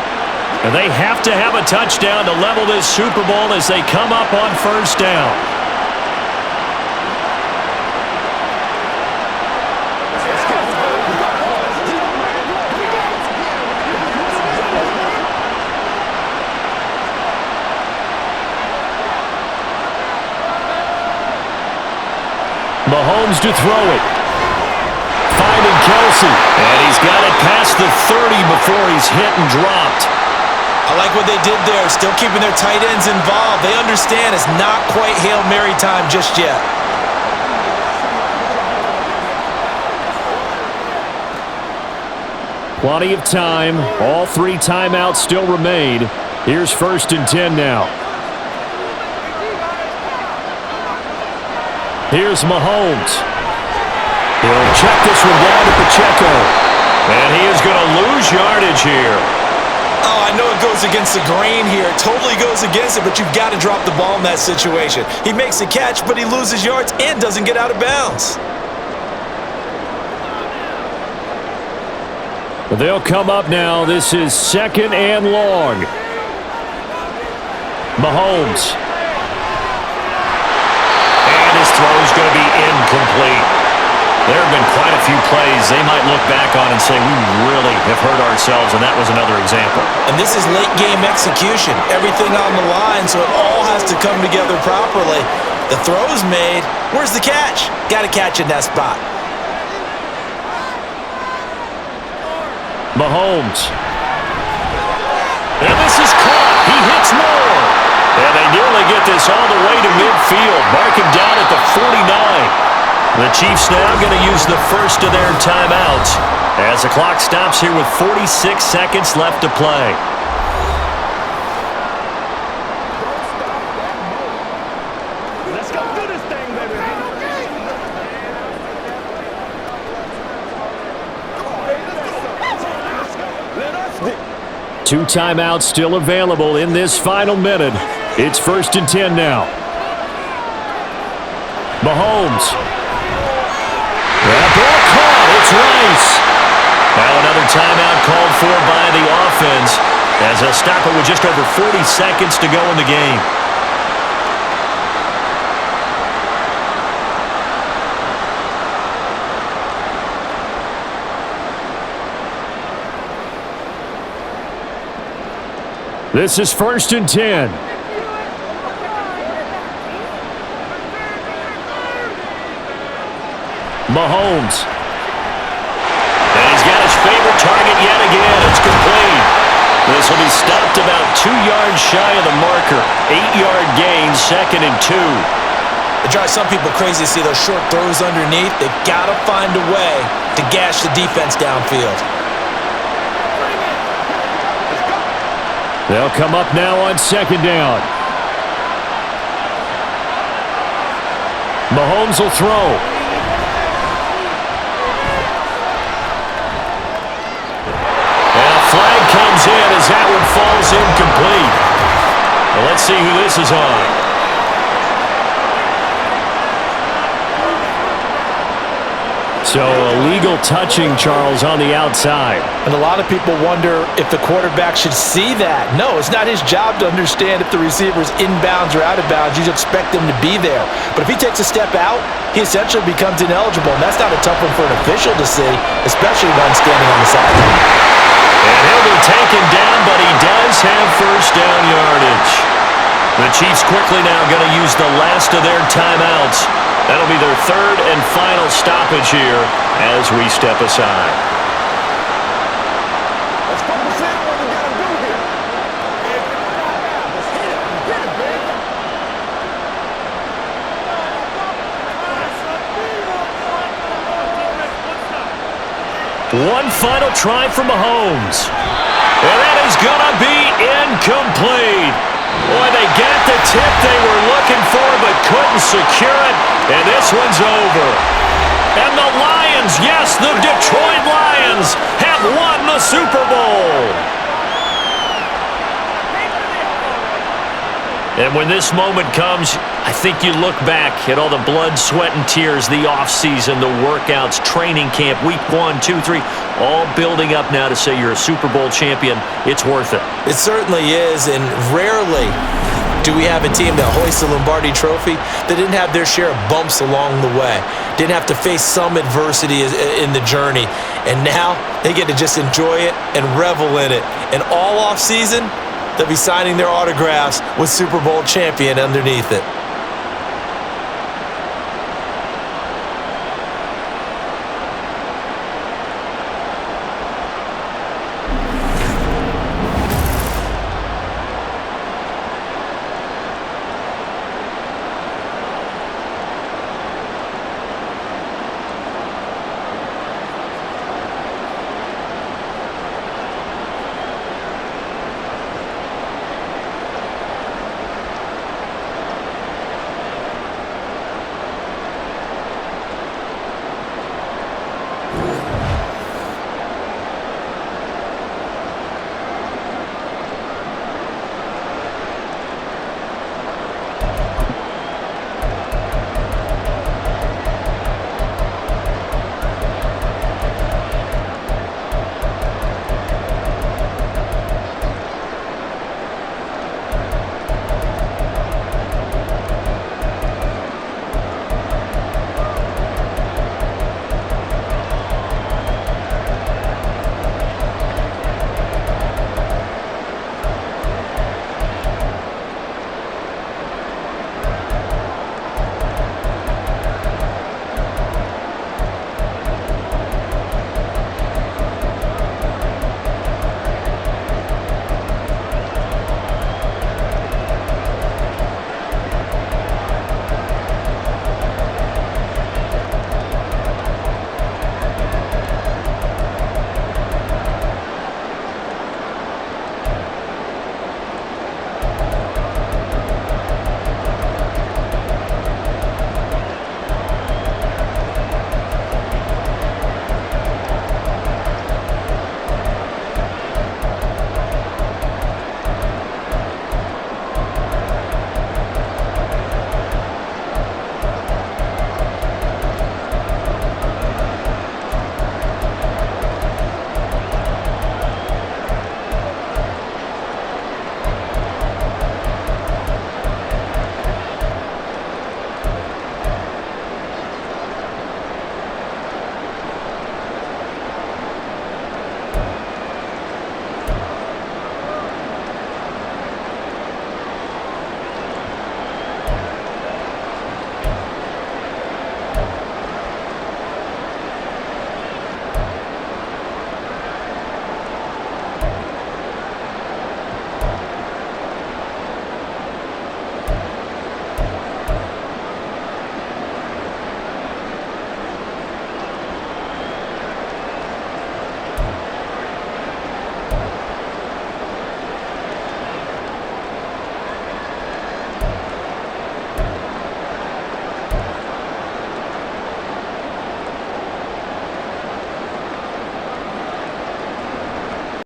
And they have to have a touchdown to level this Super Bowl as they come up on 1st down. Mahomes to throw it. Finding Kelsey. And he's got it past the 30 before he's hit and dropped. I like what they did there, still keeping their tight ends involved. They understand it's not quite Hail Mary time just yet. Plenty of time. All 3 timeouts still remain. Here's 1st and 10 now. Here's Mahomes. He'll check this one down to Pacheco. And he is going to lose yardage here. Oh, I know it goes against the grain here. It totally goes against it, but you've got to drop the ball in that situation. He makes a catch, but he loses yards and doesn't get out of bounds. They'll come up now. This is 2nd and long. Mahomes. And his throw is going to be incomplete. There have been quite a few plays they might look back on and say, we really have hurt ourselves, and that was another example. And this is late-game execution. Everything on the line, so it all has to come together properly. The throw's made. Where's the catch? Got to catch in that spot. Mahomes. And this is caught. He hits more. And they nearly get this all the way to midfield. Mark him down at the 49. The Chiefs now going to use the first of their timeouts as the clock stops here with 46 seconds left to play. Let's go do this thing, baby. 2 timeouts still available in this final minute. It's 1st and 10 now. Mahomes. That ball caught. It's Rice. Now another timeout called for by the offense as they'll stop it with just over 40 seconds to go in the game. This is 1st and 10. Mahomes. And he's got his favorite target yet again. It's complete. This will be stopped about 2 yards shy of the marker. 8-yard gain, 2nd and 2. It drives some people crazy to see those short throws underneath. They've got to find a way to gash the defense downfield. They'll come up now on 2nd down. Mahomes will throw. And a flag comes in as that one falls incomplete. Well, let's see who this is on. So illegal touching, Charles, on the outside. And a lot of people wonder if the quarterback should see that. No, it's not his job to understand if the receiver's inbounds or out of bounds. You expect him to be there. But if he takes a step out, he essentially becomes ineligible. And that's not a tough one for an official to see, especially one standing on the sideline. And he'll be taken down, but he does have first down yardage. The Chiefs quickly now going to use the last of their timeouts. That'll be their 3rd and final stoppage here as we step aside. Let's focus in on what we gotta do here. Let's hit it. Get it, baby. One final try from Mahomes. And that is going to be incomplete. Boy, they got the tip they were looking for but couldn't secure it, and this one's over. And the Lions, yes, the Detroit Lions, have won the Super Bowl. And when this moment comes, I think you look back at all the blood, sweat, and tears, the offseason, the workouts, training camp, week 1, 2, 3, all building up now to say you're a Super Bowl champion. It's worth it. It certainly is, and rarely do we have a team that hoists the Lombardi Trophy that didn't have their share of bumps along the way, didn't have to face some adversity in the journey, and now they get to just enjoy it and revel in it. And all offseason, they'll be signing their autographs with Super Bowl champion underneath it.